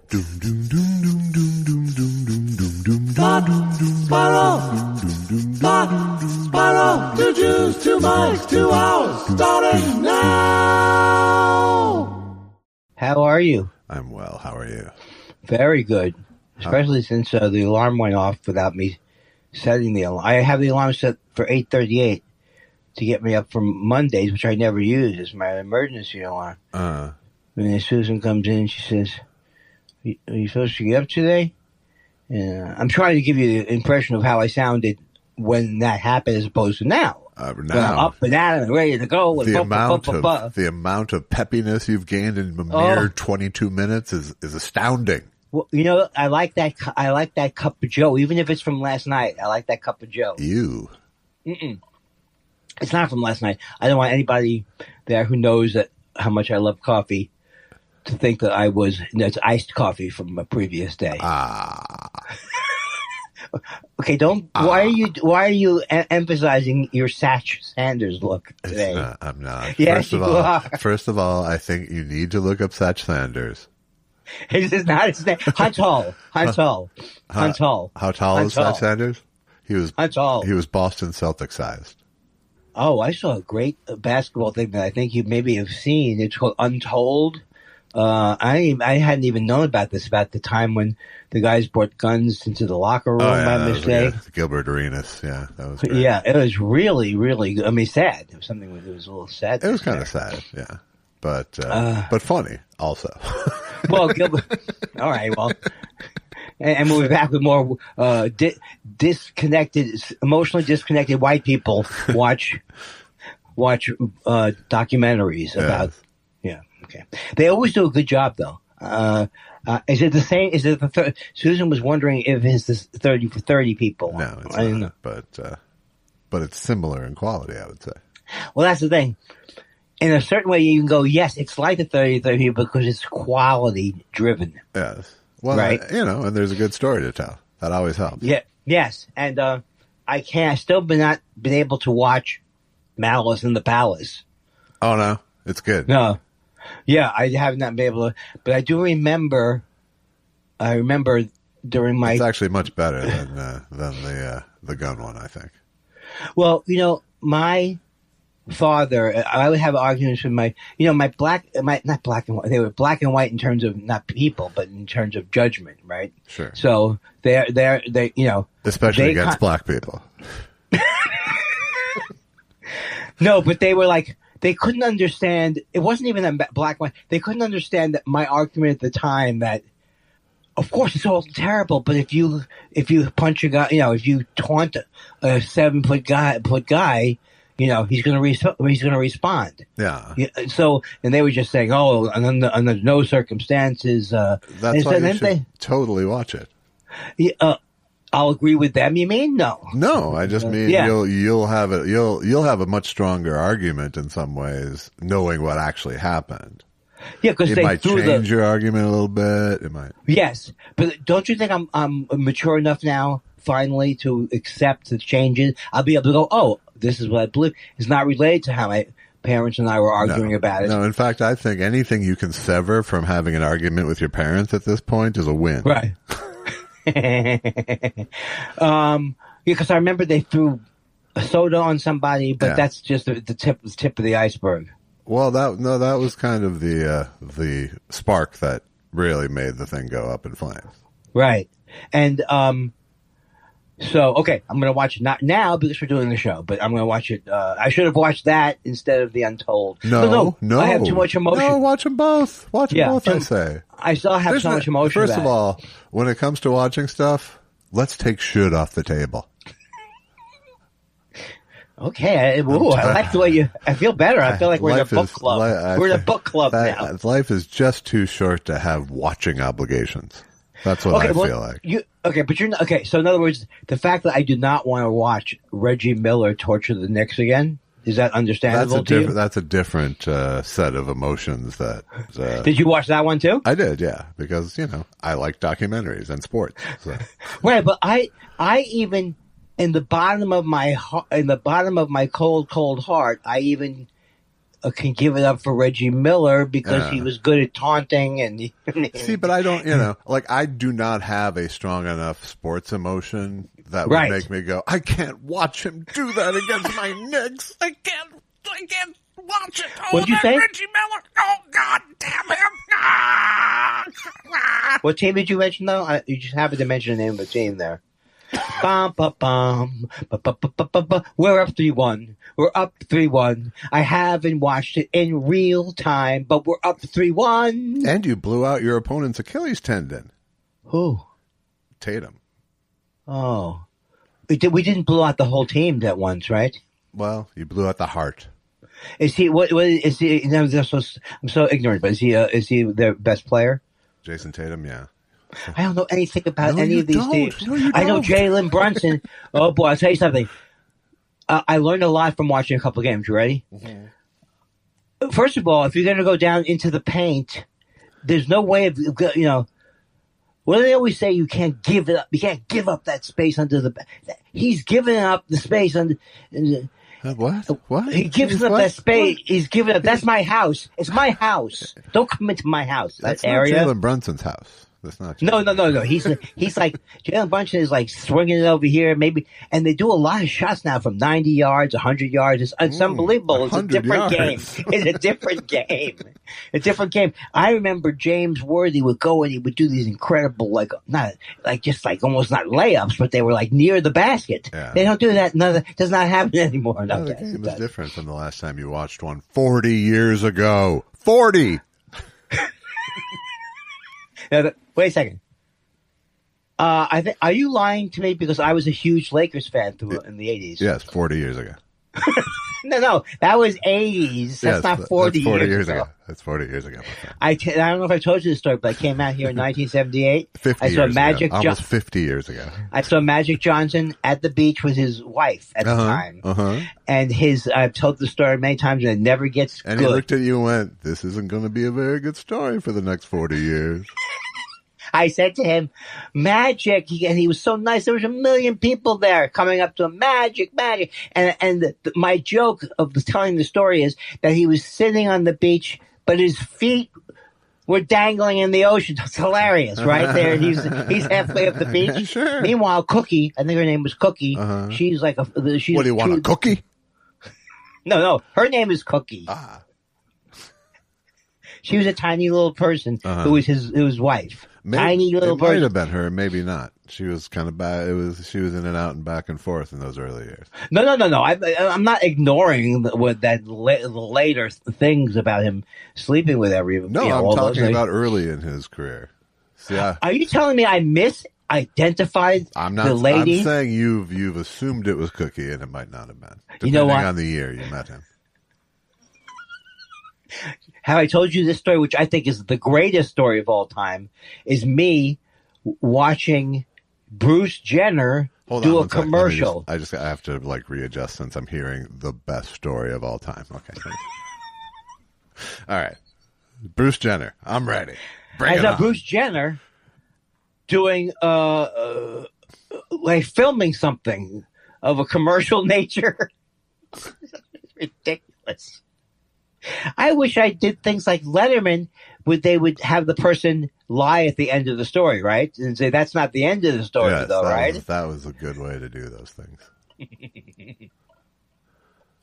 Spiral, 2 Jews, 2 mics, 2 hours, starting now. How are you? I'm well. How are you? Very good. Especially since the alarm went off without me setting the alarm. I have the alarm set for 8:38 to get me up for Mondays, which I never use as my emergency alarm. And Susan comes in, she says, "Are you supposed to get up today?" And I'm trying to give you the impression of how I sounded when that happened, as opposed to now. Now, up and at it and ready to go. And the amount of peppiness you've gained in a mere 22 minutes is astounding. Well, you know, I like that cup of Joe, even if it's from last night. I like that cup of Joe. You? It's not from last night. I don't want anybody there who knows how much I love coffee to think that it's iced coffee from a previous day. Okay, why are you emphasizing your Satch Sanders look today? I'm not. Yes, First of all, I think you need to look up Satch Sanders. It's not his name. Hunt Hall. How tall is Satch Sanders? He was tall. He was Boston Celtics sized. Oh, I saw a great basketball thing that I think you maybe have seen. It's called Untold. I hadn't even known about this, about the time when the guys brought guns into the locker room by mistake. Gilbert Arenas, that was great. Yeah, it was really, really good. I mean, sad. It was something that was a little sad. It was kind of sad, yeah. But funny also. Well, Gilbert, all right, well. And we'll be back with more emotionally disconnected white people watch documentaries about. Yeah, okay. They always do a good job, though. Is it the same? Is it the Susan was wondering if it's the 30 for 30 people. No, it's not. But it's similar in quality, I would say. Well, that's the thing. In a certain way, you can go, yes, it's like the 30 for 30 people because it's quality driven. Yes. Well, right? And there's a good story to tell. That always helps. Yeah. Yes. And I still not been able to watch Malice in the Palace. Oh, no? It's good. No. Yeah, I have not been able to. But I do remember. During my. It's actually much better than the gun one, I think. Well, my father, I would have arguments with not black and white. They were black and white in terms of not people, but in terms of judgment, right? Sure. So they especially against black people. No, but they were like, they couldn't understand. It wasn't even a black and white. They couldn't understand that my argument at the time that, of course, it's all terrible. But if you punch a guy, if you taunt a 7-foot guy, he's going to respond. Yeah. So, and they were just saying, oh, under no circumstances. That's why you should totally watch it. I'll agree with them. You mean? No. No, I just mean you'll have a much stronger argument in some ways, knowing what actually happened. Yeah, because it might change your argument a little bit. It might. Yes, but don't you think I'm mature enough now, finally, to accept the changes? I'll be able to go, oh, this is what I believe. It's not related to how my parents and I were arguing about it. No, in fact, I think anything you can sever from having an argument with your parents at this point is a win. Right. Because I remember they threw a soda on somebody, but that's just the tip of the iceberg. Well, that was kind of the spark that really made the thing go up in flames. Right. And so, okay, I'm going to watch it not now because we're doing the show, but I'm going to watch it. I should have watched that instead of the Untold. No. I have too much emotion. No, watch them both. Watch them both, I say. I still have so much emotion. First of all, when it comes to watching stuff, let's take shit off the table. Okay, I like the way I feel better. I feel like we're in a book club. We're in a book club now. Life is just too short to have watching obligations. That's what I feel like. So in other words, the fact that I do not want to watch Reggie Miller torture the Knicks again, is that understandable to you? That's a different set of emotions. Did you watch that one too? I did, yeah, because I like documentaries and sports. So. Right, but I even in the bottom of my cold heart, I even can give it up for Reggie Miller because he was good at taunting and. See, but I don't, I do not have a strong enough sports emotion that would make me go, I can't watch him do that against my Knicks. I can't watch it. What'd you say? Reggie Miller. Oh, God damn him. What team did you mention, though? You just happened to mention the name of a team there. Bum, bum, bum, bum, bum, bum, bum, bum. We're up 3-1. We're up 3-1. I haven't watched it in real time, but we're up 3-1. And you blew out your opponent's Achilles tendon. Who? Tatum. Oh. We didn't blow out the whole team at once, right? Well, you blew out the heart. Is he, what is he, I'm so ignorant, but is he their best player? Jason Tatum, yeah. I don't know anything about any of these teams. No, you I know don't. Jalen Brunson. Oh boy, I'll tell you something. I learned a lot from watching a couple of games. You ready? Mm-hmm. First of all, if you're going to go down into the paint, there's no way of, what do they always say? You can't give it up. You can't give up that space under the. He's giving up the space under. What? He gives up that space. What? He's giving up. That's my house. It's my house. Don't come into my house. That's that area. Jalen Brunson's house. That's not. No. He's like Jalen Brunson is like swinging it over here, maybe, and they do a lot of shots now from 90 yards, 100 yards. It's unbelievable. It's a different game. It's a different game. A different game. I remember James Worthy would go and he would do these incredible, almost not layups, but they were like near the basket. Yeah. They don't do that. No, that does not happen anymore. No, the game is different from the last time you watched one 40 years ago. 40. Now, wait a second. Are you lying to me because I was a huge Lakers fan in the 80s? Yes, 40 years ago. No, that was 80s. That's not 40 years ago. That's 40 years ago. I don't know if I told you the story, but I came out here in 1978. 50 years ago. Almost 50 years ago. I saw Magic Johnson at the beach with his wife at the time. And I've told the story many times and it never gets good. And he looked at you and went, this isn't going to be a very good story for the next 40 years. I said to him, Magic, and he was so nice. There was 1 million people there coming up to him, Magic. And my joke of telling the story is that he was sitting on the beach, but his feet were dangling in the ocean. It's hilarious, right there. He's halfway up the beach. Sure. Meanwhile, Cookie, I think her name was Cookie. She's like what do you want, a cookie? No, her name is Cookie. She was a tiny little person who was his wife. Tiny little person. Might have been her, maybe not. She was kind of bad. She was in and out and back and forth in those early years. No. I'm not ignoring the later things about him sleeping with everyone. No, I'm talking about early in his career. See, are you telling me I misidentified the lady? I'm saying you've assumed it was Cookie, and it might not have been. Depending on the year you met him. Have I told you this story, which I think is the greatest story of all time, is me watching Bruce Jenner do a commercial. I have to readjust since I'm hearing the best story of all time. Okay. All right. Bruce Jenner. I'm ready. Bring it on. Bruce Jenner doing, filming something of a commercial nature. Ridiculous. I wish I did things like Letterman, they would have the person lie at the end of the story, right? And say, that's not the end of the story, right? That was a good way to do those things.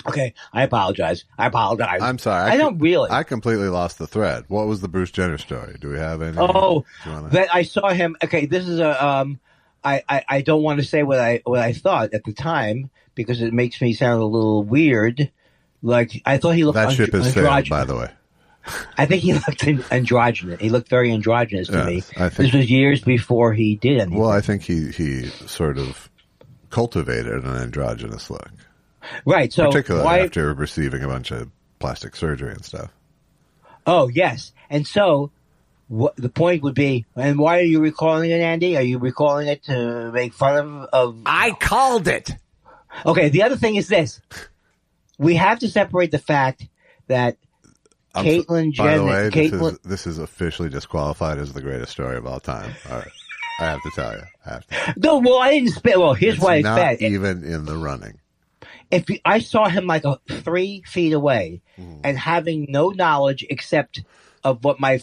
Okay, I apologize. I'm sorry. I don't really. I completely lost the thread. What was the Bruce Jenner story? Do we have any? That I saw him. Okay, this is I don't want to say what I thought at the time because it makes me sound a little weird. Like, I thought he looked that ship has sailed, by the way. I think he looked androgynous. He looked very androgynous to me. This was years before he did anything. Well, I think he sort of cultivated an androgynous look. Right. So particularly after receiving a bunch of plastic surgery and stuff. Oh, yes. And so the point would be, and why are you recalling it, Andy? Are you recalling it to make fun of... I called it. Okay, the other thing is this. We have to separate the fact that Caitlyn Jenner... By the way, this is officially disqualified as the greatest story of all time. All right. I have to tell you. No, well, I didn't spit. Well, here's why it's bad. Not even in the running. I saw him like 3 feet away, and having no knowledge except of what my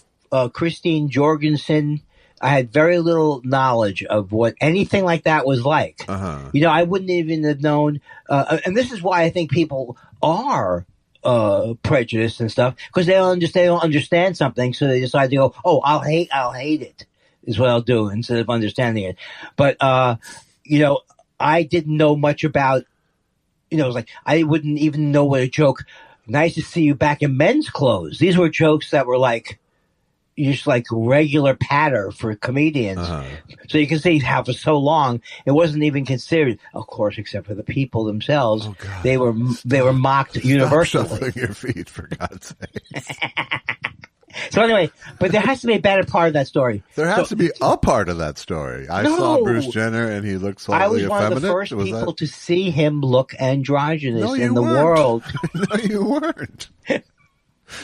Christine Jorgensen. I had very little knowledge of what anything like that was like. I wouldn't even have known. And this is why I think people are prejudiced and stuff, because they don't understand something, so they decide to go, "Oh, I'll hate it," is what I'll do instead of understanding it. But I didn't know much about. It was like I wouldn't even know what a joke. Nice to see you back in men's clothes. These were jokes that were like. Just like regular patter for comedians. So you can see how for so long it wasn't even considered, of course, except for the people themselves. Oh, they were mocked universally. Stop shuffling your feet, for God's sake. So anyway, but there has to be a better part of that story. There has to be a part of that story. I saw Bruce Jenner and he looked slightly effeminate. I was one of the first people to see him look androgynous in the world. No, you weren't.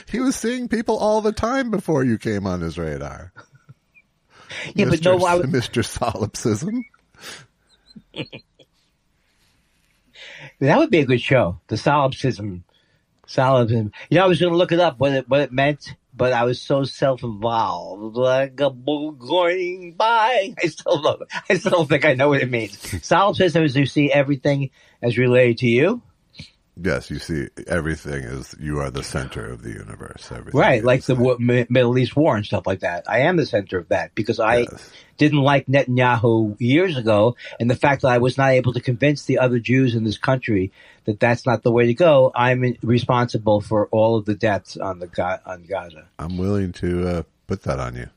He was seeing people all the time before you came on his radar. Yeah, but no, Mr. Solipsism. That would be a good show. The Solipsism. I was going to look it up, what it meant, but I was so self-involved. Like a bull going by. I still don't think I know what it means. Solipsism is you see everything as related to you. Yes, you see everything as you are the center of the universe. Everything right, like the Middle East war and stuff like that. I am the center of that because I didn't like Netanyahu years ago, and the fact that I was not able to convince the other Jews in this country that that's not the way to go. I'm responsible for all of the deaths on Gaza. I'm willing to put that on you.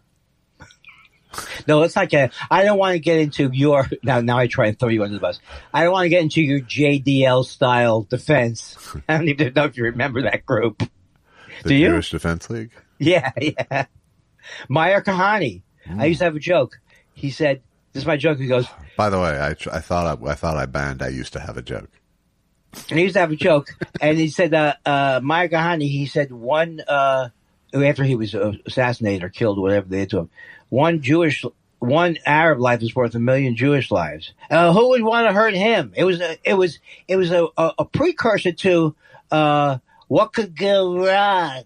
No, let's not get. I don't want to get into your. Now I try and throw you under the bus. I don't want to get into your JDL style defense. I don't even know if you remember that group. The Jewish Defense League? Yeah. Meyer Kahane. I used to have a joke. He said, "This is my joke." He goes, "By the way, I thought I banned. I used to have a joke." And he used to have a joke, and he said, Meyer Kahane. He said after he was assassinated or killed, or whatever they did to him. One Arab life is worth 1,000,000 Jewish lives. Who would want to hurt him? It was a precursor to what could go wrong.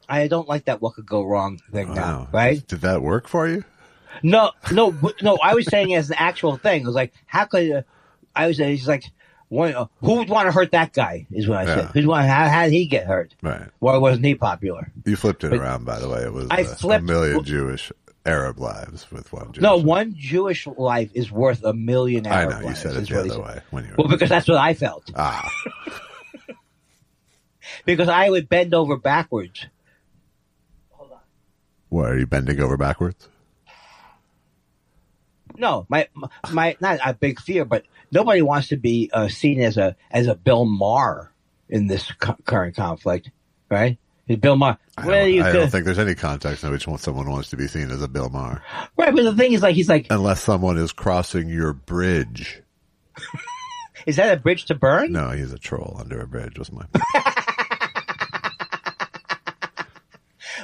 I don't like that "what could go wrong" thing now, right? Did that work for you? No. I was saying it as an actual thing. It was like, how could I was saying he's like. Who would want to hurt that guy? Is what I said. How did he get hurt? Right. Why wasn't he popular? You flipped it around, by the way. It was 1,000,000 Jewish Arab lives with one Jewish. No, one Jewish life is worth 1,000,000 Arab lives. I know. You said it the other way. Well, because that's what I felt. Because I would bend over backwards. Hold on. What, are you bending over backwards? No, my not a big fear, but nobody wants to be seen as a Bill Maher in this current conflict, right? Bill Maher. I don't think there's any context in which someone wants to be seen as a Bill Maher. Right, but the thing is, he's like, unless someone is crossing your bridge. Is that a bridge to burn? No, he's a troll under a bridge. Was my.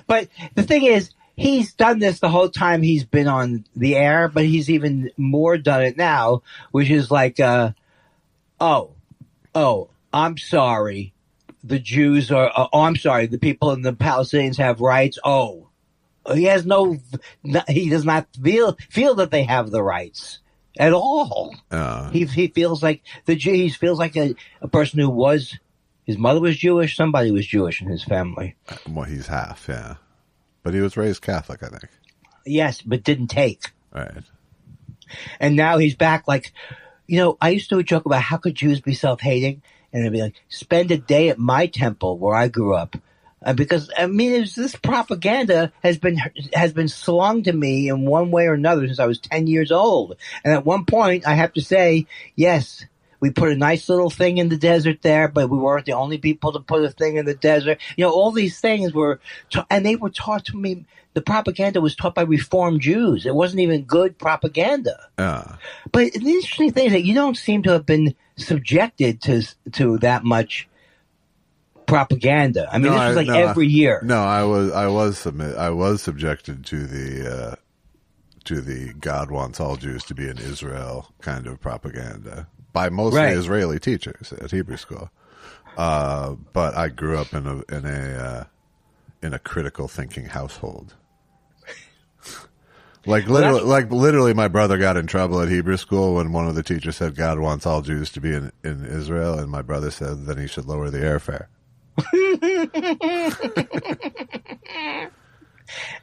But the thing is. He's done this the whole time he's been on the air, but he's even more done it now, which is like, I'm sorry. The Jews are, I'm sorry. The people in the Palestinians have rights. He has he does not feel that they have the rights at all. He feels like he feels like a person who his mother was Jewish. Somebody was Jewish in his family. Well, he's half, yeah. But he was raised Catholic, I think. Yes, but didn't take. Right. And now he's back like, I used to joke about how could Jews be self-hating? And they'd be like, spend a day at my temple where I grew up. Because, this propaganda has been slung to me in one way or another since I was 10 years old. And at one point, I have to say, yes, we put a nice little thing in the desert there, but we weren't the only people to put a thing in the desert. All these things and they were taught to me. The propaganda was taught by Reformed Jews. It wasn't even good propaganda. But the interesting thing is that you don't seem to have been subjected to that much propaganda. This was every year. No, I was subjected to to the God wants all Jews to be in Israel kind of propaganda by mostly Right. Israeli teachers at Hebrew school. But I grew up in a critical thinking household. Literally, my brother got in trouble at Hebrew school when one of the teachers said God wants all Jews to be in Israel, and my brother said then he should lower the airfare.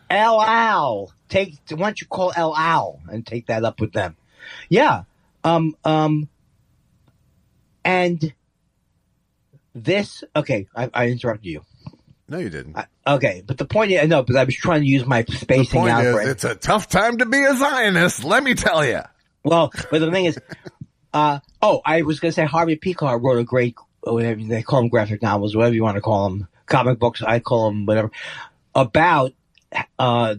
El Al, why don't you call El Al and take that up with them? Yeah. And this, okay, I interrupted you. No, you didn't. Okay, but the point is, no, but I was trying to use my spacing out. The point is, it's a tough time to be a Zionist, let me tell you. Well, but the thing is, I was going to say Harvey Pekar wrote a great, whatever they call them, graphic novels, whatever you want to call them, comic books, I call them whatever, about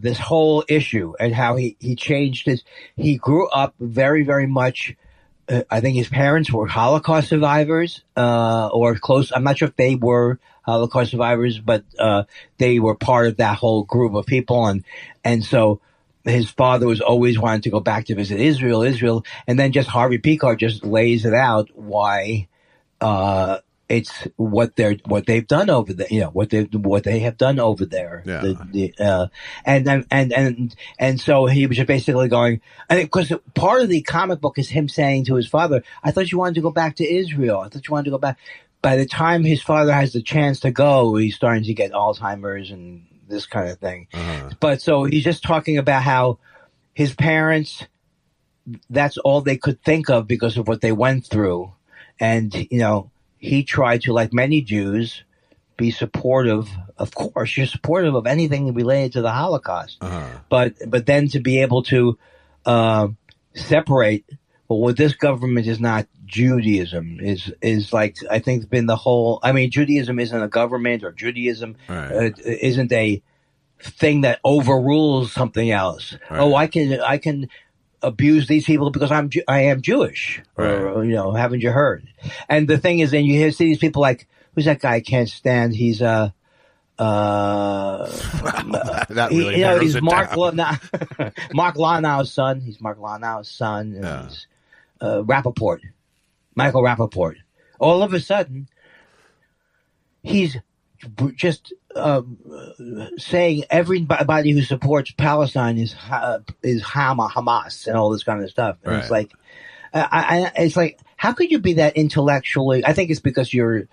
this whole issue and how he changed his. He grew up very, very much. I think his parents were Holocaust survivors, or close. I'm not sure if they were Holocaust survivors, but they were part of that whole group of people, and so his father was always wanting to go back to visit Israel, and then just Harvey Pekar just lays it out why it's what they've done over there, what they have done over there. Yeah. And so he was just basically going, I think, because part of the comic book is him saying to his father, I thought you wanted to go back to Israel. I thought you wanted to go back. By the time his father has the chance to go, he's starting to get Alzheimer's and this kind of thing. Uh-huh. But so he's just talking about how his parents, that's all they could think of because of what they went through. And, he tried to, like many Jews, be supportive. Of course, you're supportive of anything related to the Holocaust. Uh-huh. But then to be able to separate, well, what this government is not Judaism, is like, I think it's been the whole, Judaism isn't a government, or Judaism isn't a thing that overrules something else. Right. Oh, I can abuse these people because I am Jewish, or haven't you heard? And the thing is, then you see these people like, who's that guy I can't stand? He's that really he's Mark Lanau's son. He's Mark Lanau's son. And he's Michael Rappaport. All of a sudden, he's just saying everybody who supports Palestine is Hamas and all this kind of stuff. And it's like, it's like, how could you be that intellectually? I think it's because your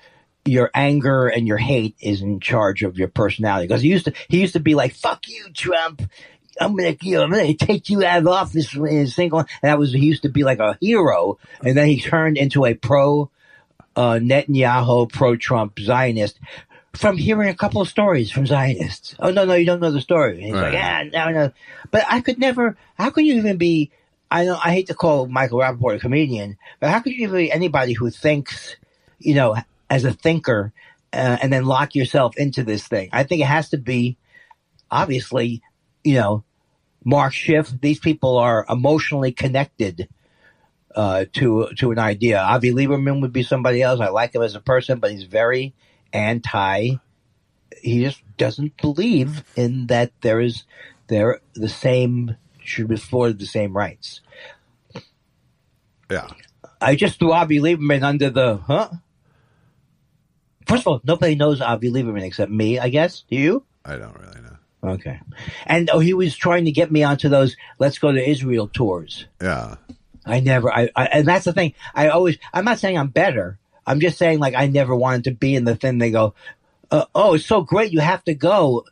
anger and your hate is in charge of your personality. Because he used to be like, "Fuck you, Trump. I'm gonna take you out of office in a single." And he used to be like a hero, and then he turned into a pro Netanyahu, pro Trump Zionist. From hearing a couple of stories from Zionists. Oh, no, you don't know the story. And he's like, no. But I could never, how could you even be, I hate to call Michael Rappaport a comedian, but how could you even be anybody who thinks, as a thinker, and then lock yourself into this thing? I think it has to be, obviously, Mark Schiff. These people are emotionally connected to an idea. Avi Lieberman would be somebody else. I like him as a person, but he's very he just doesn't believe in that should be afforded the same rights. Yeah. I just threw Avi Lieberman under the, First of all, nobody knows Avi Lieberman except me, I guess. Do you? I don't really know. Okay. And he was trying to get me onto those let's go to Israel tours. Yeah. And that's the thing. I'm not saying I'm better. I'm just saying, like, I never wanted to be in the thing. They go, oh, it's so great, you have to go.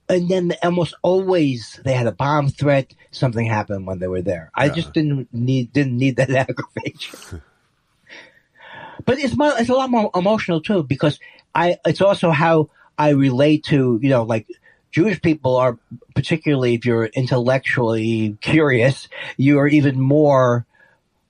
And then almost always they had a bomb threat. Something happened when they were there. I just didn't need that aggravation. But it's a lot more emotional too, because it's also how I relate to, like, Jewish people are, particularly if you're intellectually curious, you are even more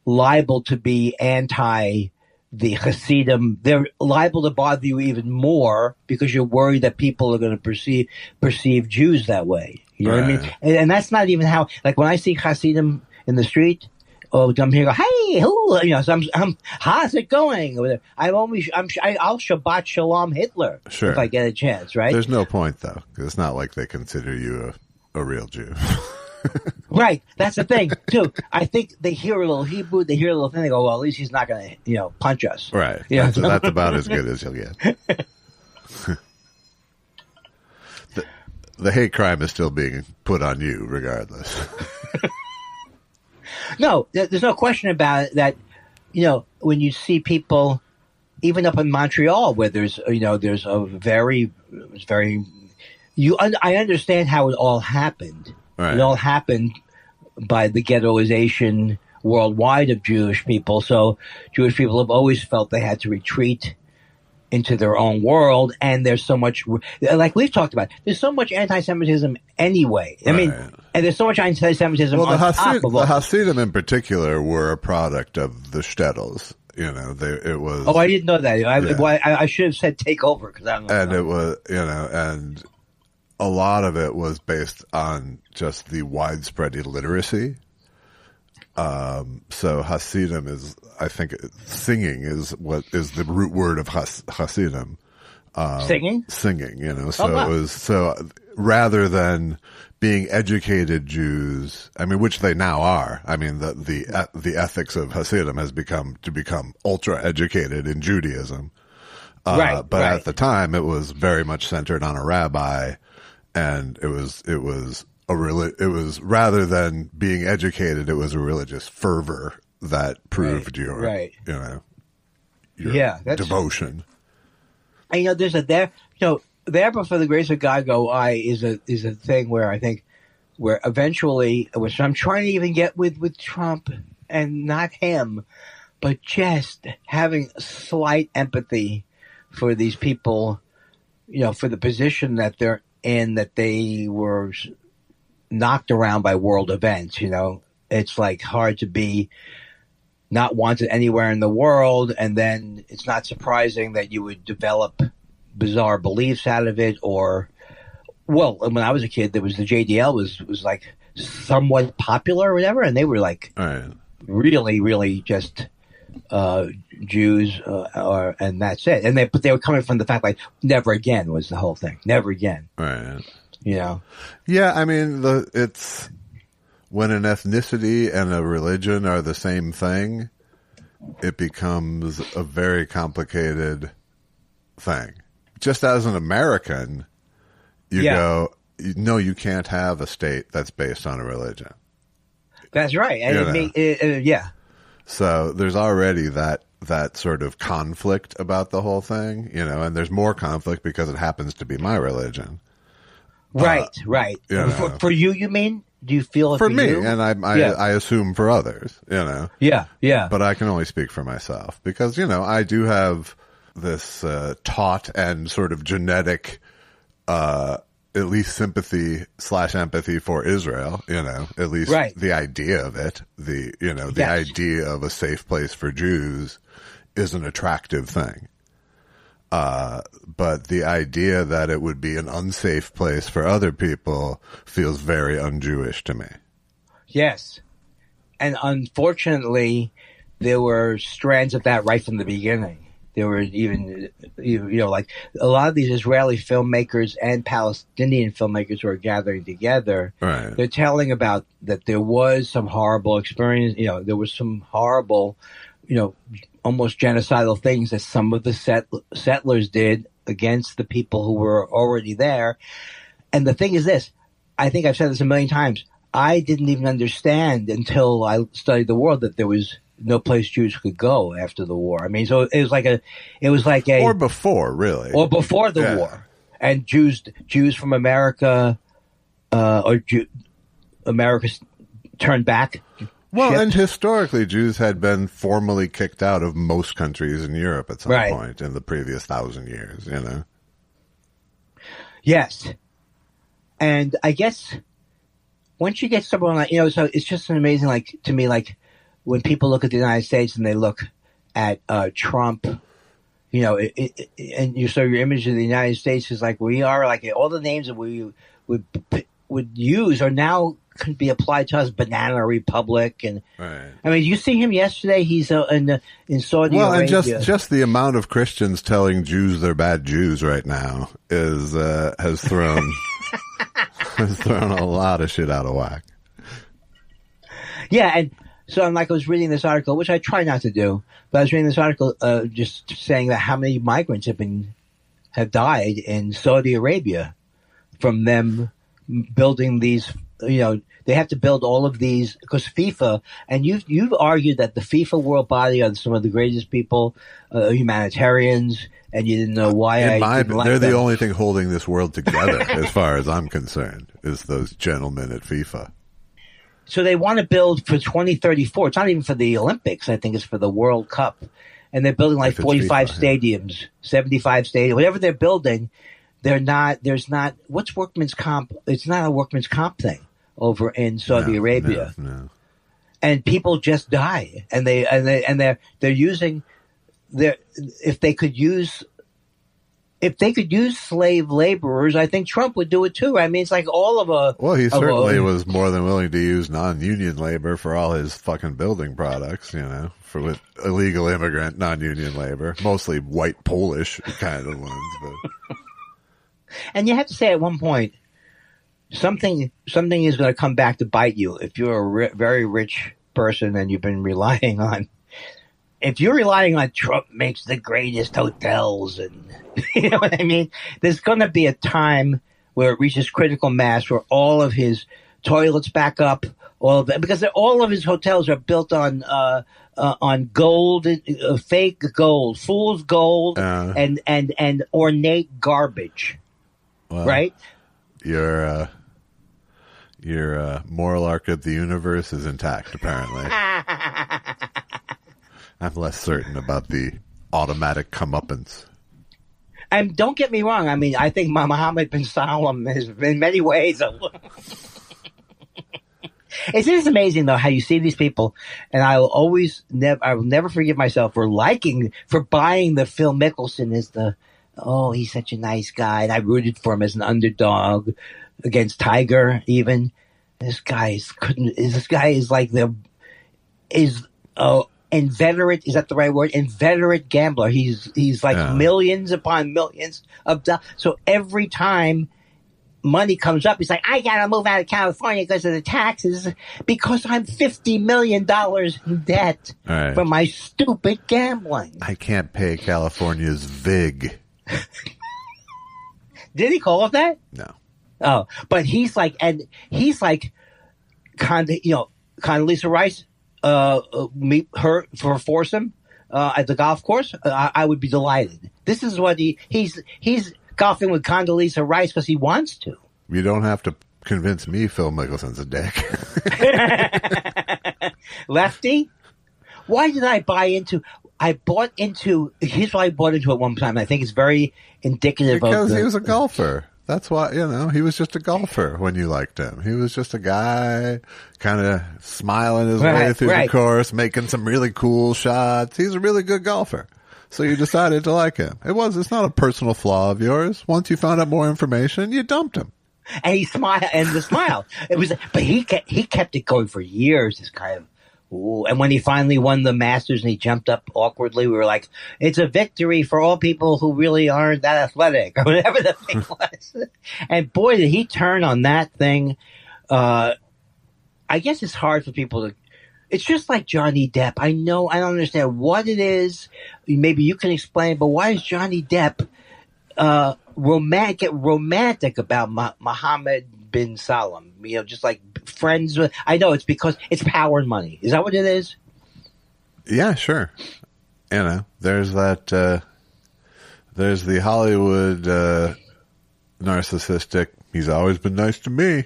liable to be anti the Hasidim. They're liable to bother you even more because you're worried that people are going to perceive Jews that way. You know what I mean? And that's not even how, like, when I see Hasidim in the street, I'm here, hey, who, so how's it going? I'll Shabbat Shalom Hitler if I get a chance, right? There's no point though, because it's not like they consider you a real Jew. Right. That's the thing, too. I think they hear a little Hebrew, they hear a little thing, they go, well, at least he's not going to, punch us. Right. That's about as good as you'll get. The hate crime is still being put on you, regardless. No, there's no question about it that, when you see people, even up in Montreal, where there's a very, I understand how it all happened. Right. It all happened by the ghettoization worldwide of Jewish people. So Jewish people have always felt they had to retreat into their own world, and there's so much, like we've talked about, there's so much anti-Semitism anyway. I mean, and there's so much anti-Semitism on top of all. The Hasidim in particular were a product of the shtetls. It was. Oh, I didn't know that. I should have said take over, because I don't know. And it was, and a lot of it was based on just the widespread illiteracy. So Hasidim is, I think, singing is what is the root word of Hasidim. Singing? Singing, So it was, so rather than being educated Jews, I mean, which they now are. I mean, the ethics of Hasidim has become ultra educated in Judaism. But at the time it was very much centered on a rabbi, and it was rather than being educated, it was a religious fervor that proved your devotion. And there's there before the grace of God go I is a thing where I think where eventually, which I'm trying to even get with Trump and not him, but just having slight empathy for these people, for the position that they're in, that they were knocked around by world events. It's like hard to be not wanted anywhere in the world, and then it's not surprising that you would develop bizarre beliefs out of it. Or, well, when I was a kid, there was the JDL was like somewhat popular or whatever, and they were like really, really just Jews, and that's it. But they were coming from the fact like never again was the whole thing, never again. Right. Yeah, I mean, it's when an ethnicity and a religion are the same thing, it becomes a very complicated thing. Just as an American, you go, no, you can't have a state that's based on a religion. That's right. And So there's already that sort of conflict about the whole thing, and there's more conflict because it happens to be my religion. Right. For you, you mean? Do you feel it for me? You? And I assume for others, Yeah. But I can only speak for myself because, I do have this taught and sort of genetic, at least sympathy/empathy for Israel, at least the idea of it, the idea of a safe place for Jews is an attractive thing. But the idea that it would be an unsafe place for other people feels very un-Jewish to me. Yes. And unfortunately, there were strands of that right from the beginning. There were even, like a lot of these Israeli filmmakers and Palestinian filmmakers who are gathering together. Right. They're telling about that there was some horrible experience. There was some horrible, almost genocidal things that some of the settlers did against the people who were already there. And the thing is this, I think I've said this a million times. I didn't even understand until I studied the war that there was no place Jews could go after the war. I mean, so it was like a or before, really, or before the war, and Jews from America, America turned back. Well, and historically, Jews had been formally kicked out of most countries in Europe at some point in the previous 1,000 years. Yes, and I guess once you get someone like so it's just an amazing to me when people look at the United States and they look at Trump, and so your image of the United States is like we are all the names that we would use are now could be applied to us, Banana Republic, and I mean, you see him yesterday. He's in Saudi Arabia. And just the amount of Christians telling Jews they're bad Jews right now has thrown a lot of shit out of whack. Yeah, and so I was reading this article, which I try not to do, but I was reading this article just saying that how many migrants have died in Saudi Arabia from them building these. They have to build all of these because FIFA, and you've argued that the FIFA world body are some of the greatest people, humanitarians, and you didn't know why. They're the only thing holding this world together, as far as I'm concerned, is those gentlemen at FIFA. So they want to build for 2034. It's not even for the Olympics. I think it's for the World Cup. And they're building like 45 FIFA, stadiums, 75 stadiums, whatever they're building. There's not, what's workman's comp? It's not a workman's comp thing over in Saudi Arabia. No. And people just die. And they're using if they could use slave laborers, I think Trump would do it too. I mean, it's like all of a... Well, he certainly was more than willing to use non-union labor for all his fucking building products, with illegal immigrant non-union labor. Mostly white Polish kind of ones. But. And you have to say at one point, something is going to come back to bite you if you're a very rich person and you've been relying on... If you're relying on Trump makes the greatest hotels and, you know what I mean? There's going to be a time where it reaches critical mass where all of his toilets back up, because all of his hotels are built on gold, fake gold, fool's gold, and ornate garbage. Well, right? Your moral arc of the universe is intact, apparently. I'm less certain about the automatic comeuppance. And don't get me wrong. I mean, I think Mohammed bin Salman is in many ways It is amazing though how you see these people, and I will never forgive myself for buying the Phil Mickelson as he's such a nice guy, and I rooted for him as an underdog against Tiger. Even this guy is like inveterate, is that the right word? Inveterate gambler. He's like millions upon millions of dollars. So every time money comes up, he's like, I gotta move out of California because of the taxes, because I'm $50 million in debt from my stupid gambling. I can't pay California's VIG. Did he call it that? No. Oh, but he's like Condoleezza Rice. Meet her for a foursome at the golf course, I would be delighted. This is what he's golfing with Condoleezza Rice because he wants to. You don't have to convince me Phil Mickelson's a dick. Lefty? Why did I buy into? Here's why I bought into it one time. I think it's very indicative because he was a golfer. That's why, he was just a golfer when you liked him. He was just a guy kind of smiling his way through the course, making some really cool shots. He's a really good golfer. So you decided to like him. It's not a personal flaw of yours. Once you found out more information, you dumped him. And he smiled, and the smile. But he kept it going for years, this kind of. Ooh. And when he finally won the Masters and he jumped up awkwardly, we were like, it's a victory for all people who really aren't that athletic, or whatever the thing was. And boy, did he turn on that thing. I guess it's hard for people to, it's just like Johnny Depp. I don't understand what it is. Maybe you can explain, but why is Johnny Depp romantic about Mohammed bin Salman? Just like friends with. I know it's because it's power and money. Is that what it is? Yeah, sure. There's that. There's the Hollywood narcissistic. He's always been nice to me.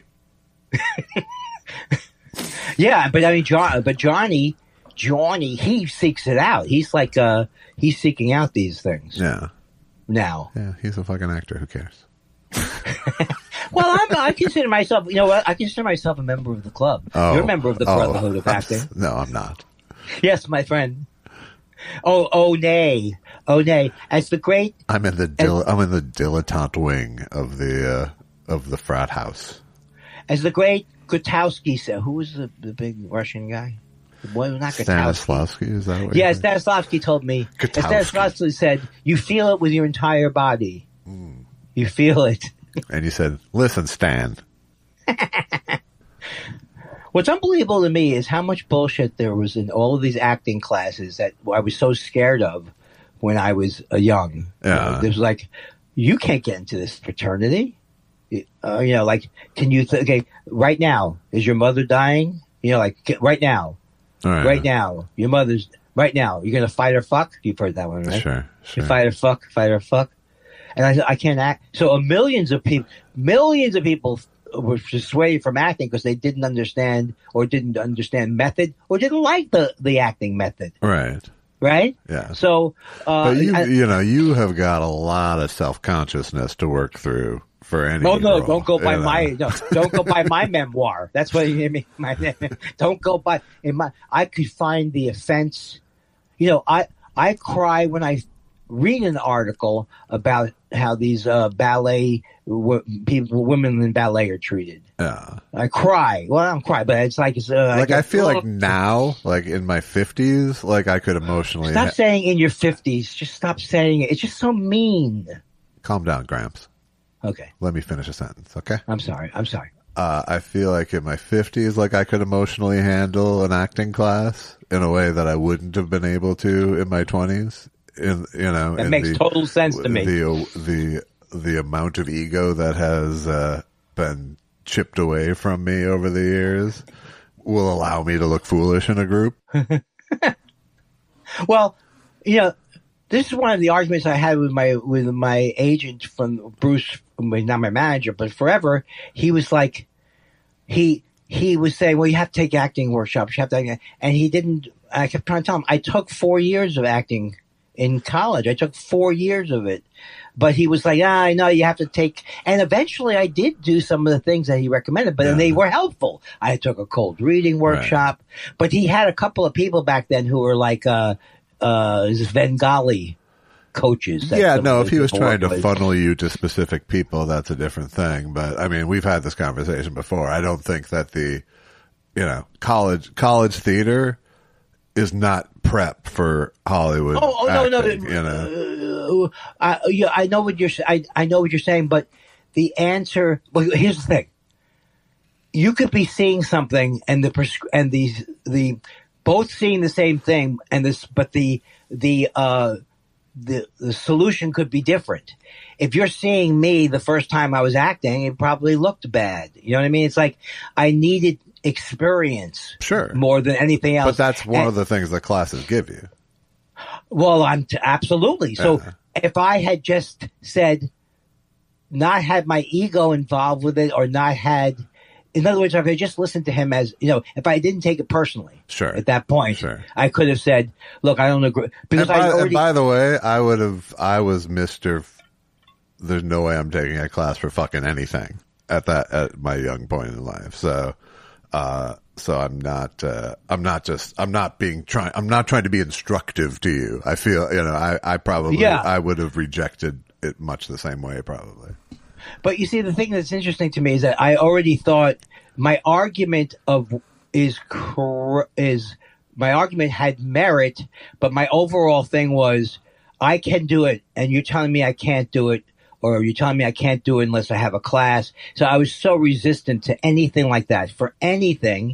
Yeah, but I mean, Johnny, he seeks it out. He's like, he's seeking out these things. Yeah. Now. Yeah, he's a fucking actor. Who cares? Well, I consider myself, I consider myself a member of the club. Oh, you're a member of the Brotherhood of Acting. No, I'm not. Yes, my friend. Oh, nay. As the great. I'm in the dilettante wing of the frat house. As the great Grotowski said, who was the big Russian guy? Well, not Stanislavski, is that what? Yeah, Stanislavski told me. Stanislavski said, "You feel it with your entire body. You feel it." And you said, "Listen, Stan." What's unbelievable to me is how much bullshit there was in all of these acting classes that I was so scared of when I was young. Yeah. There's like, you can't get into this fraternity. Like, can you, okay, right now, is your mother dying? Right now. Right now. Your mother's, right now. You're going to fight or fuck? You've heard that one, right? Sure. You fight or fuck. And I can't act. So millions of people were dissuaded from acting because they didn't understand method or didn't like the acting method. Right? Yeah. So, but you have got a lot of self-consciousness to work through for any. No, role, don't go by don't go by my memoir. That's what you mean. Don't go by I could find the offense. I cry when I read an article about how these women in ballet are treated. Yeah. I cry. Well, I don't cry, but it's like I feel like now, like in my 50s, like I could emotionally stop saying in your 50s. Just stop saying it. It's just so mean. Calm down, Gramps. Okay. Let me finish a sentence, okay? I'm sorry. I feel like in my 50s, like I could emotionally handle an acting class in a way that I wouldn't have been able to in my 20s. That makes total sense to me. The amount of ego that has been chipped away from me over the years will allow me to look foolish in a group. Well, this is one of the arguments I had with my agent from Bruce, not my manager, but forever. He was like, he was saying, well, you have to take acting workshops. You have to, and he didn't. I kept trying to tell him, I took 4 years of acting in college. I took 4 years of it. But he was like, I know you have to take, and eventually I did do some of the things that he recommended, but then they were helpful. I took a cold reading workshop, but he had a couple of people back then who were like, Svengali coaches. If he was trying to funnel you to specific people, that's a different thing. But I mean, we've had this conversation before. I don't think that the, college theater is not prep for Hollywood. Acting, no. I know what you're saying, but the answer. Well, here's the thing: you could be seeing something, and the both seeing the same thing, but the solution could be different. If you're seeing me the first time I was acting, it probably looked bad. You know what I mean? It's like I needed experience, more than anything else. But that's one of the things that classes give you. Well, absolutely. So if I had just said, not had my ego involved with it, or not had, in other words, if I just listened to him as, if I didn't take it personally, at that point, I could have said, look, I don't agree. Because and by the way, I was Mr. There's no way I'm taking a class for fucking anything at my young point in life. So I'm not trying to be instructive to you. I feel, I probably, I would have rejected it much the same way, probably. But you see, the thing that's interesting to me is that I already thought my argument my argument had merit, but my overall thing was, I can do it, and you're telling me I can't do it, or you're telling me I can't do it unless I have a class. So I was so resistant to anything like that, for anything,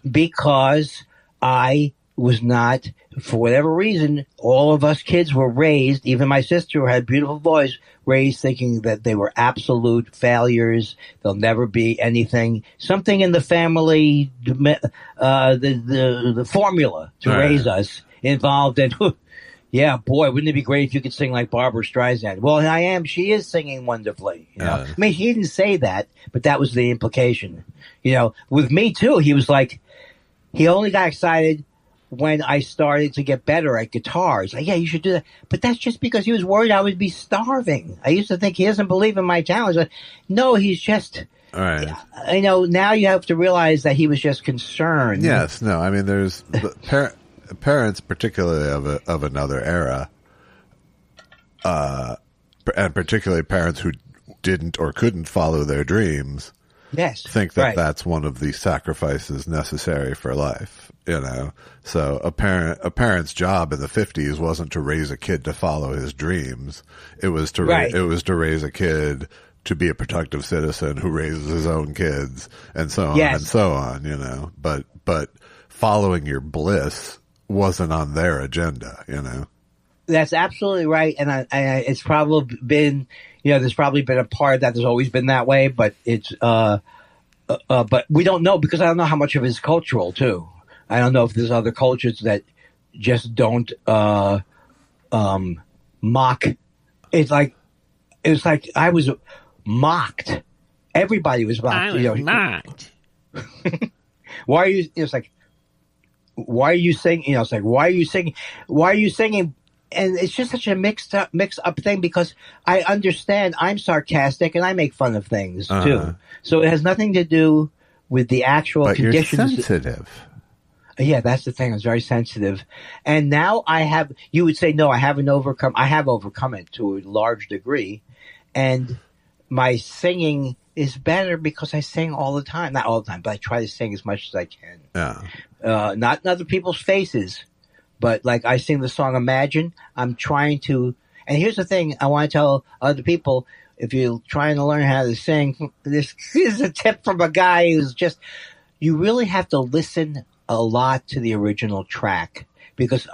because I was not, for whatever reason, all of us kids were raised, even my sister who had a beautiful voice, raised thinking that they were absolute failures. They'll never be anything. Something in the family, the formula to raise us involved in, yeah, boy, wouldn't it be great if you could sing like Barbara Streisand? Well, she is singing wonderfully. I mean, he didn't say that, but that was the implication. With me too, he was like, he only got excited when I started to get better at guitars. Like, yeah, you should do that. But that's just because he was worried I would be starving. I used to think he doesn't believe in my talents. But no, he's just, now you have to realize that he was just concerned. Yes, no, I mean, there's parents, particularly of another era, and particularly parents who didn't or couldn't follow their dreams, think that that's one of the sacrifices necessary for life. So a parent's job in the 50s wasn't to raise a kid to follow his dreams. It was to raise a kid to be a productive citizen who raises his own kids and so on Yes. and so on, you know, but following your bliss wasn't on their agenda, you know. That's absolutely right. And it's probably been, you know, there's probably been a part that there's always been that way, but it's, but we don't know because I don't know how much of it is cultural too. I don't know if there's other cultures that just don't, mock. It's like I was mocked. Everybody was mocked. I was mocked. Why are you? It's like, why are you singing? You know, it's like, why are you singing? Why are you singing? And it's just such a mixed up thing because I understand I'm sarcastic and I make fun of things too. So it has nothing to do with the actual conditions. You're sensitive. Yeah, that's the thing. I was very sensitive. And now you would say, no, I have overcome it to a large degree. And my singing is better because I sing all the time. Not all the time, but I try to sing as much as I can. Yeah. Not in other people's faces, but like I sing the song Imagine. I'm trying to, and here's the thing I want to tell other people, if you're trying to learn how to sing, this is a tip from a guy who's just, you really have to listen a lot to the original track because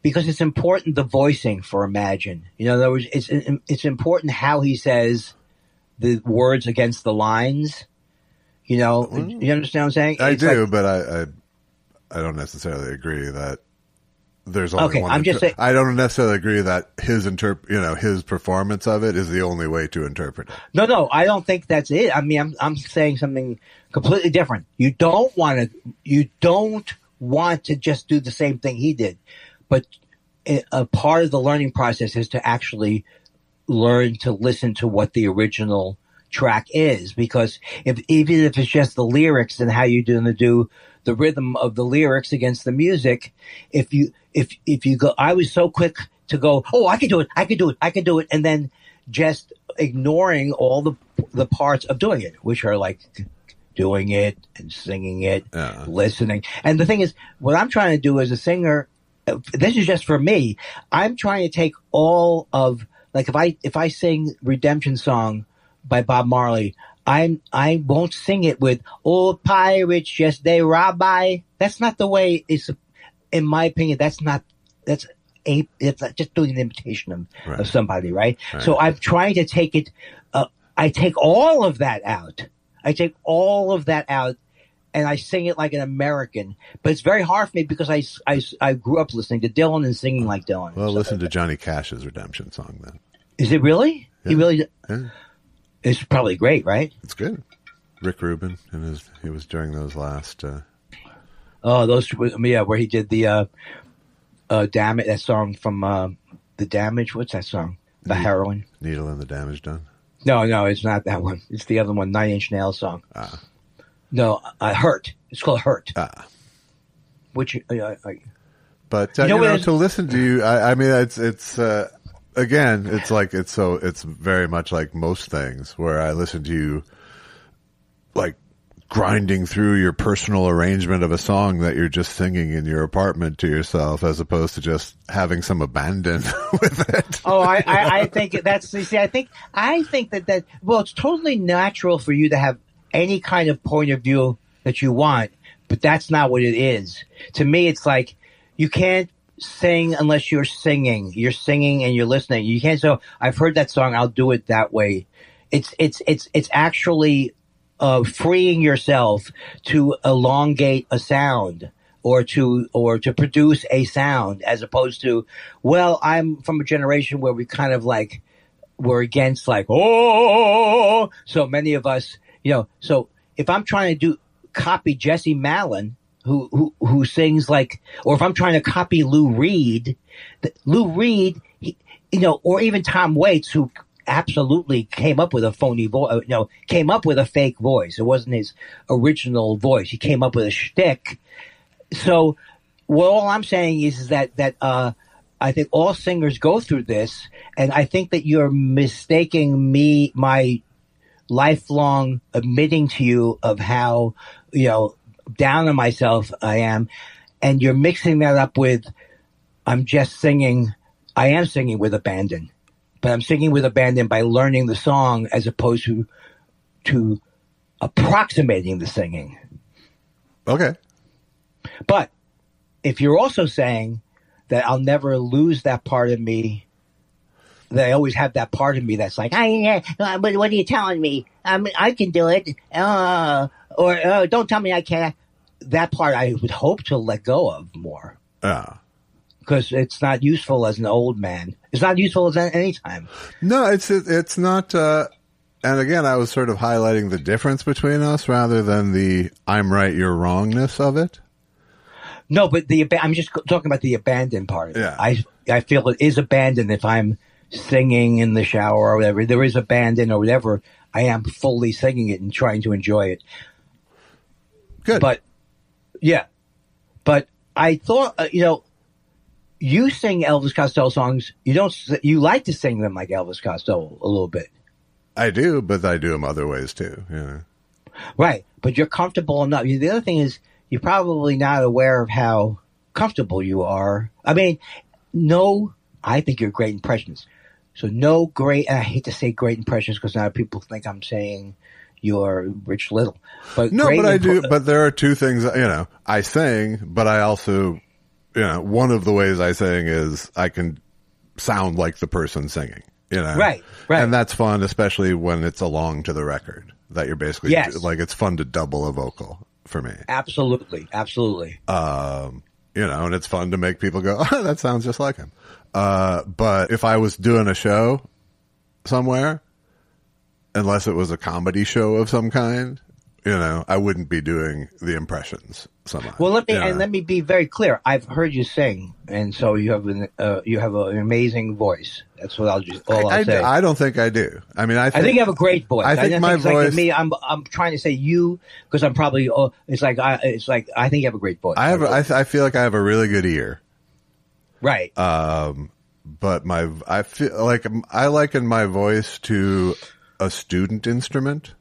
because it's important, the voicing for Imagine. You know, in other words, it's important how he says the words against the lines. You know, you understand what I'm saying? I do, but I don't necessarily agree that there's only one. I'm just saying, I don't necessarily agree that his performance of it is the only way to interpret it. No, I don't think that's it. I mean, I'm saying something completely different. You don't want to just do the same thing he did, but a part of the learning process is to actually learn to listen to what the original track is, because even if it's just the lyrics and how you're going to do the rhythm of the lyrics against the music, if you go, I was so quick to go, oh, I can do it, and then just ignoring all the parts of doing it, which are like doing it and singing it, listening. And the thing is, what I'm trying to do as a singer, this is just for me, I'm trying to take all of, like if I sing Redemption Song by Bob Marley, I won't sing it with old pirates, yes they rob by. That's not the way it's, in my opinion, it's just doing an imitation of somebody, right? So I'm trying to take it, I take all of that out. And I sing it like an American. But it's very hard for me because I grew up listening to Dylan and singing like Dylan. Well, listen to Johnny Cash's Redemption Song then. Is it really? Yeah. He really? Yeah. It's probably great, right? It's good. Rick Rubin, he was during those last. Where he did the Damn It, that song from The Damage. What's that song? The Heroin. Needle and the Damage Done. No, it's not that one. It's the other one, 9 Inch Nails song. No, Hurt. It's called Hurt. Which, but to listen to you, I mean, it's again, it's like it's very much like most things where I listen to you, like grinding through your personal arrangement of a song that you're just singing in your apartment to yourself, as opposed to just having some abandon with it. Oh, I think that's, you see, I think that, well, it's totally natural for you to have any kind of point of view that you want, but that's not what it is. To me, it's like, you can't sing unless you're singing. You're singing and you're listening. You can't say, I've heard that song, I'll do it that way. It's actually freeing yourself to elongate a sound or to produce a sound, as opposed to, well, I'm from a generation where we kind of like, we're against like, oh, so many of us, so if I'm trying to copy Jesse Malin, who sings like, or if I'm trying to copy Lou Reed, or even Tom Waits, who absolutely came up with a phony voice, came up with a fake voice. It wasn't his original voice. He came up with a shtick. So, all I'm saying is that I think all singers go through this, and I think that you're mistaking my lifelong admitting to you of how, down on myself I am, and you're mixing that up with, I am singing with abandon. but I'm singing with abandon by learning the song as opposed to approximating the singing. Okay. But if you're also saying that I'll never lose that part of me, that I always have that part of me that's like, but what are you telling me? I can do it. Or don't tell me I can't. That part I would hope to let go of more. Because it's not useful as an old man. It's not useful as any time. No, it's not. And again, I was sort of highlighting the difference between us rather than the I'm right, you're wrongness of it. No, but I'm just talking about the abandoned part of it. Yeah. I feel it is abandoned if I'm singing in the shower or whatever. There is abandon or whatever. I am fully singing it and trying to enjoy it. Good. But, yeah. But I thought, you sing Elvis Costello songs. You like to sing them like Elvis Costello a little bit. I do, but I do them other ways too. Yeah. Right. But you're comfortable enough. The other thing is you're probably not aware of how comfortable you are. I mean, I think you're a great impressionist. So I hate to say great impressions because now people think I'm saying you're Rich Little. But I do. But there are two things, I sing, but I also, one of the ways I sing is I can sound like the person singing, Right. And that's fun, especially when it's along to the record that you're basically like, it's fun to double a vocal for me. Absolutely. And it's fun to make people go, oh, that sounds just like him. But if I was doing a show somewhere, unless it was a comedy show of some kind, I wouldn't be doing the impressions so much. Well, let me be very clear. I've heard you sing, and so you have an amazing voice. That's what I'll say. I don't think I do. I mean, I think you have a great voice. I think my voice. Like me, I'm trying to say you because I'm probably. It's like I think you have a great voice. I feel like I have a really good ear. Right. But I feel like I liken my voice to a student instrument.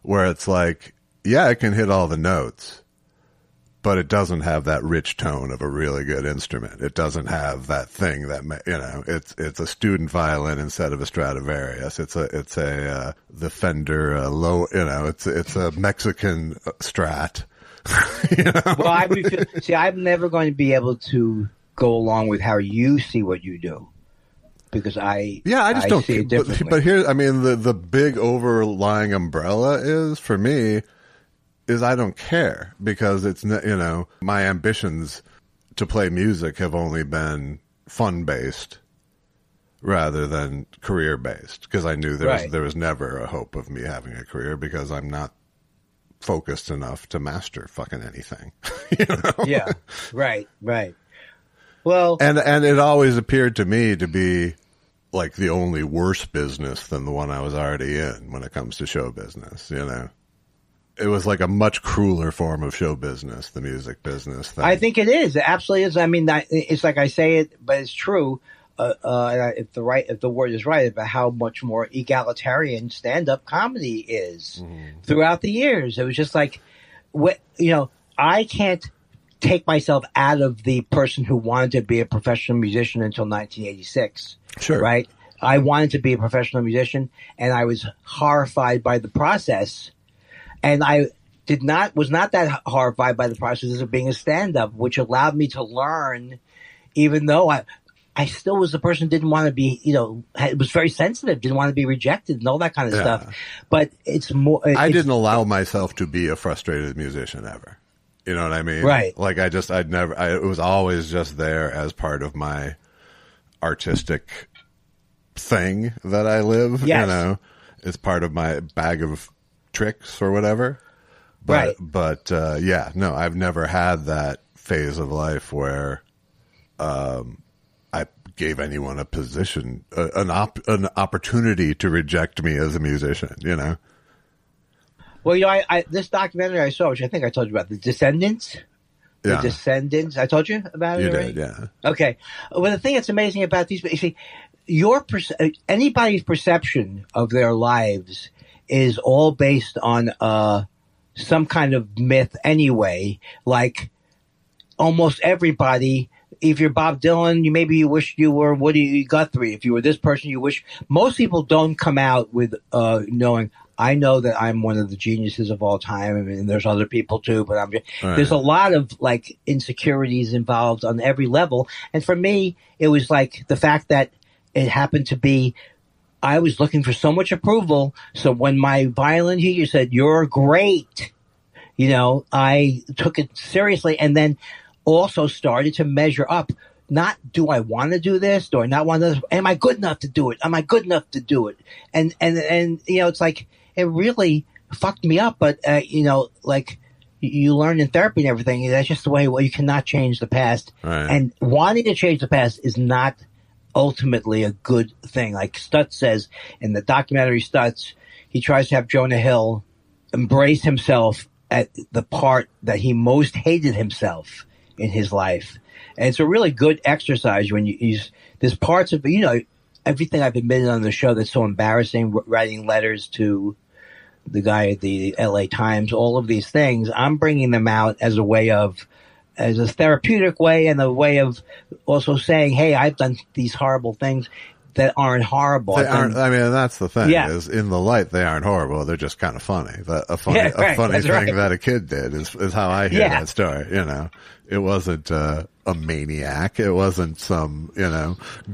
Where it's like, yeah, it can hit all the notes, but it doesn't have that rich tone of a really good instrument. It doesn't have that thing that, it's a student violin instead of a Stradivarius. It's a the Fender low, it's a Mexican Strat. Well, I'm never going to be able to go along with how you see what you do. Because I just don't see it differently. But here, I mean, the big overlying umbrella is for me is I don't care because it's my ambitions to play music have only been fun based rather than career based because I knew there was never a hope of me having a career because I'm not focused enough to master fucking anything. Yeah, right. Well, and it always appeared to me to be like the only worse business than the one I was already in when it comes to show business, It was like a much crueler form of show business, the music business. I think it is. It absolutely is. I mean, it's like I say it, but it's true. If the word is right about how much more egalitarian stand-up comedy is throughout the years. It was just like, I can't take myself out of the person who wanted to be a professional musician until 1986. Sure. Right? I wanted to be a professional musician and I was horrified by the process. And I was not that horrified by the process of being a stand-up, which allowed me to learn, even though I still was the person who didn't want to be, was very sensitive, didn't want to be rejected and all that kind of stuff. But it's more. I didn't allow myself to be a frustrated musician ever. You know what I mean? Right. Like it was always just there as part of my artistic thing that I live. Yes. It's part of my bag of tricks or whatever. But I've never had that phase of life where, I gave anyone a position, an opportunity to reject me as a musician, Well, this documentary I saw, which I think I told you about, The Descendants. Yeah. The Descendants. I told you about it already? You did, yeah. Okay. Well, the thing that's amazing about these, you see, anybody's perception of their lives is all based on some kind of myth anyway. Like almost everybody, if you're Bob Dylan, maybe you wish you were Woody Guthrie. If you were this person, you wish. Most people don't come out with knowing. I know that I'm one of the geniuses of all time, and there's other people too. But there's a lot of like insecurities involved on every level. And for me, it was like the fact that it happened to be. I was looking for so much approval. So when my violin teacher said, "You're great," I took it seriously, and then also started to measure up. Not, do I want to do this? Do I not want to? Am I good enough to do it? Am I good enough to do it? And it's like, it really fucked me up. But, like you learn in therapy and everything, that's just the way, you cannot change the past. Right. And wanting to change the past is not ultimately a good thing. Like Stutz says in the documentary Stutz, he tries to have Jonah Hill embrace himself at the part that he most hated himself in his life. And it's a really good exercise when there's parts of, everything I've admitted on the show that's so embarrassing, writing letters to the guy at the LA Times, all of these things, I'm bringing them out as a therapeutic way, and a way of also saying, hey, I've done these horrible things that aren't horrible. They aren't. I mean, that's the thing. Yeah. Is in the light, they aren't horrible. They're just kind of funny. A funny thing that a kid did is how I hear that story. It wasn't a maniac. It wasn't some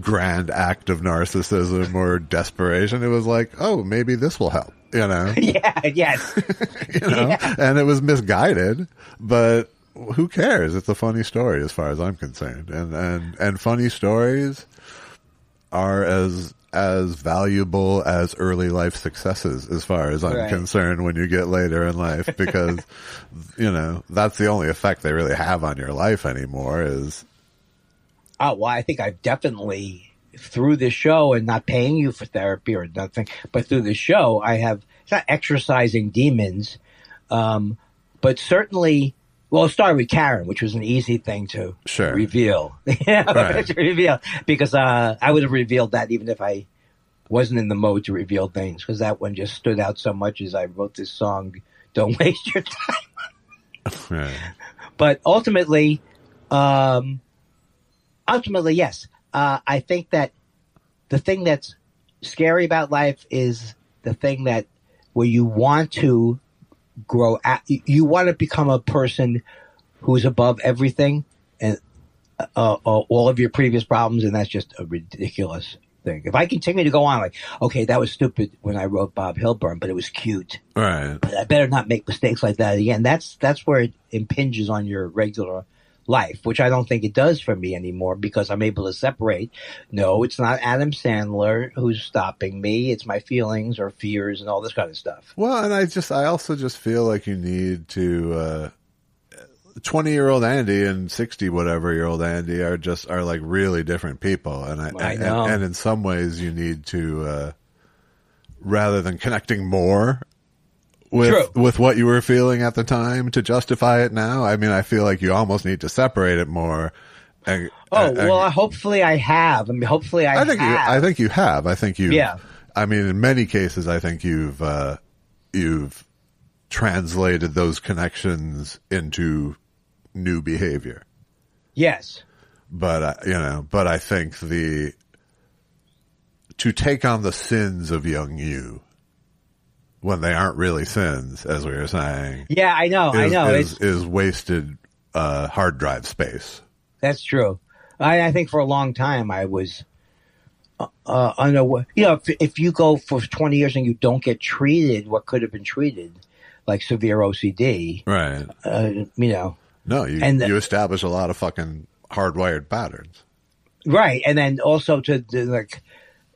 grand act of narcissism or desperation. It was like, oh, maybe this will help. Yeah. Yes. And it was misguided, but who cares? It's a funny story as far as I'm concerned. And funny stories are as valuable as early life successes as far as I'm concerned when you get later in life, because that's the only effect they really have on your life anymore is. Oh, well, I think I've definitely, through this show, and not paying you for therapy or nothing, but through the show, it's not exercising demons, but certainly. Well, it started with Karen, which was an easy thing to reveal. To reveal, because I would have revealed that even if I wasn't in the mode to reveal things, because that one just stood out so much as I wrote this song, Don't Waste Your Time. Right. But ultimately, yes. I think that the thing that's scary about life is the thing that where you want to grow you want to become a person who's above everything and all of your previous problems, and that's just a ridiculous thing. If I continue to go on like, okay, that was stupid when I wrote Bob Hilburn, but it was cute, right? But I better not make mistakes like that again. That's where it impinges on your regular life, which I don't think it does for me anymore, because I'm able to separate. No, it's not Adam Sandler who's stopping me. It's my feelings or fears and all this kind of stuff. Well, and I also just feel like you need to, 20-year-old Andy and 60-whatever-year-old Andy are like really different people. And I know. And in some ways you need to, rather than connecting more with what you were feeling at the time to justify it now. I mean, I feel like you almost need to separate it more. Hopefully I have. I mean, hopefully I think have. I think you have. I think you. Yeah. I mean, in many cases, I think you've translated those connections into new behavior. Yes. But I think to take on the sins of young you, when they aren't really sins, as we were saying. Yeah, I know. Is wasted hard drive space. That's true. I think for a long time I was unaware. If you go for 20 years and you don't get treated what could have been treated, like severe OCD. Right. No, you establish a lot of fucking hardwired patterns. Right. And then also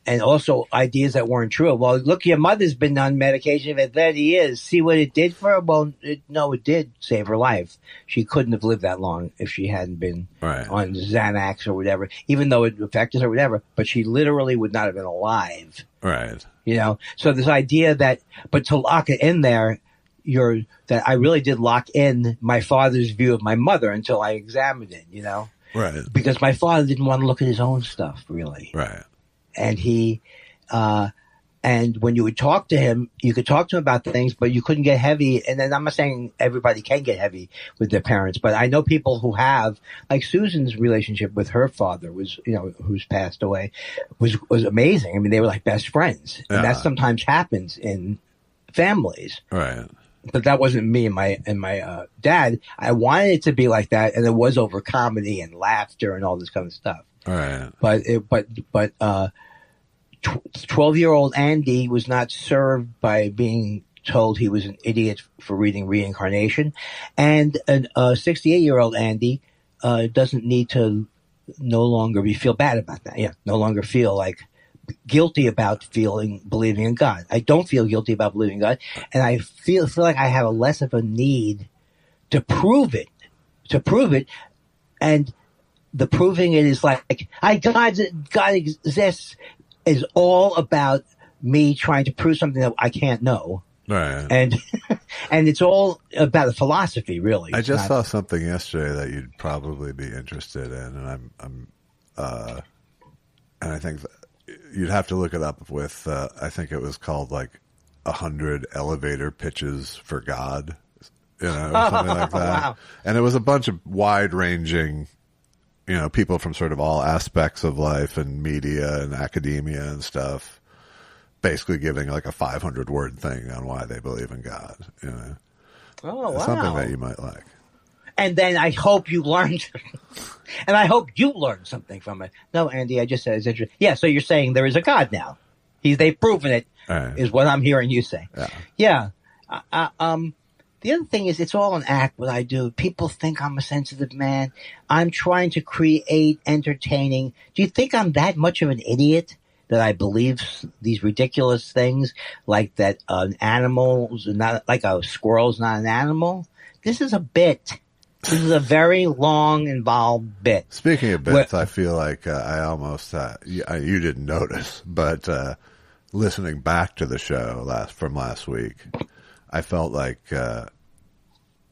and also ideas that weren't true. Well, look, your mother's been on medication for 30 years. See what it did for her? Well, it did save her life. She couldn't have lived that long if she hadn't been on Xanax or whatever, even though it affected her, whatever. But she literally would not have been alive. Right. So this idea but to lock it in there, that I really did lock in my father's view of my mother until I examined it, Right. Because my father didn't want to look at his own stuff, really. Right. And he, And when you would talk to him, you could talk to him about things, but you couldn't get heavy. And then I'm not saying everybody can get heavy with their parents, but I know people who have, like Susan's relationship with her father was, who's passed away, was amazing. I mean, they were like best friends. And that sometimes happens in families. Right. But that wasn't me and my dad. I wanted it to be like that, and it was over comedy and laughter and all this kind of stuff. Right. But 12-year-old Andy was not served by being told he was an idiot for reading reincarnation, and a 68-year-old Andy doesn't need to no longer feel bad about that. Yeah, no longer feel like guilty about believing in God. I don't feel guilty about believing in God, and I feel like I have a less of a need to prove it, and the proving it is like God exists is all about me trying to prove something that I can't know. Right. And it's all about a philosophy, really. I just saw something yesterday that you'd probably be interested in, and and I think you'd have to look it up with, I think it was called like 100 elevator pitches for God, or something like that. Wow. And it was a bunch of wide-ranging, people from sort of all aspects of life and media and academia and stuff, basically giving like a 500-word thing on why they believe in God. Oh, wow. Something that you might like. And then I hope you learned, and I hope you learned something from it. No, Andy, I just said it's interesting. Yeah, so you're saying there is a God now. They've proven it, right. Is what I'm hearing you say. Yeah. The other thing is, it's all an act, what I do. People think I'm a sensitive man. I'm trying to create entertaining. Do you think I'm that much of an idiot that I believe these ridiculous things, like that an animal's not, like a squirrel's not an animal? This is a bit. This is a very long, involved bit. Speaking of bits, I feel like I almost, you didn't notice, but listening back to the show from last week, I felt like,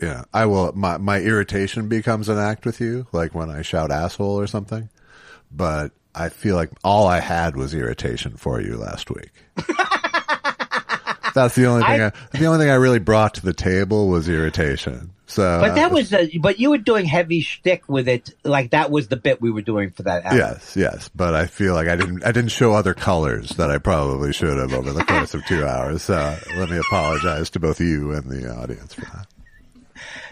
my irritation becomes an act with you, like when I shout asshole or something. But I feel like all I had was irritation for you last week. That's the only thing. The only thing I really brought to the table was irritation. So, but that was, but you were doing heavy shtick with it, like that was the bit we were doing for that hour. Yes. But I feel like I didn't show other colors that I probably should have over the course of 2 hours. So let me apologize to both you and the audience for that.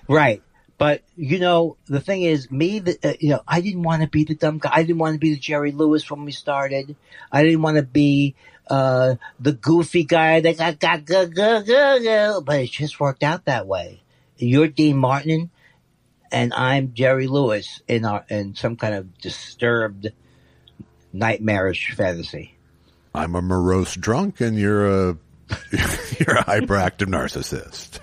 Right. But, the thing is, I didn't want to be the dumb guy. I didn't want to be the Jerry Lewis when we started. I didn't want to be the goofy guy that got, but it just worked out that way. You're Dean Martin, and I'm Jerry Lewis in some kind of disturbed, nightmarish fantasy. I'm a morose drunk, and you're a hyperactive narcissist.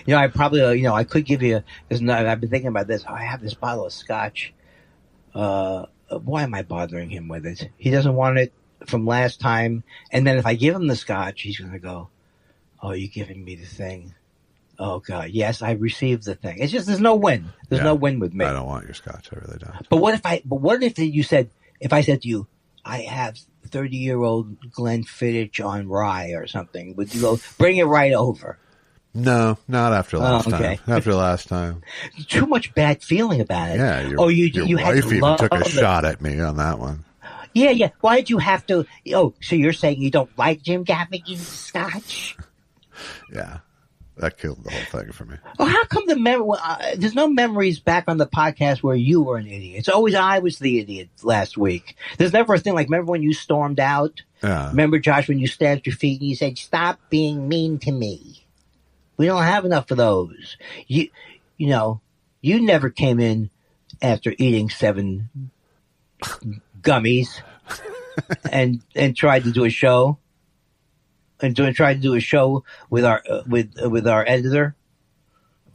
I probably, I could give you. I've been thinking about this. I have this bottle of scotch. Why am I bothering him with it? He doesn't want it from last time. And then if I give him the scotch, he's going to go, "Oh, you're giving me the thing." Oh God, yes, I received the thing. It's just there's no win. There's no win with me. I don't want your scotch. I really don't. But what if you said, if I said to you, I have 30-year-old Glenfiddich on rye or something, would you go bring it right over? No, not after last time. After last time, too much bad feeling about it. Yeah, your wife even took a shot at me on that one. Yeah. Why did you have to? Oh, so you're saying you don't like Jim Gaffigan's scotch? Yeah. That killed the whole thing for me. Well, how come there's no memories back on the podcast where you were an idiot? It's always I was the idiot last week. There's never a thing like, remember when you stormed out? Yeah. Remember, Josh, when you stamped your feet and you said, "Stop being mean to me." We don't have enough of those. You never came in after eating 7 gummies and tried to do a show. And tried to do a show with our editor.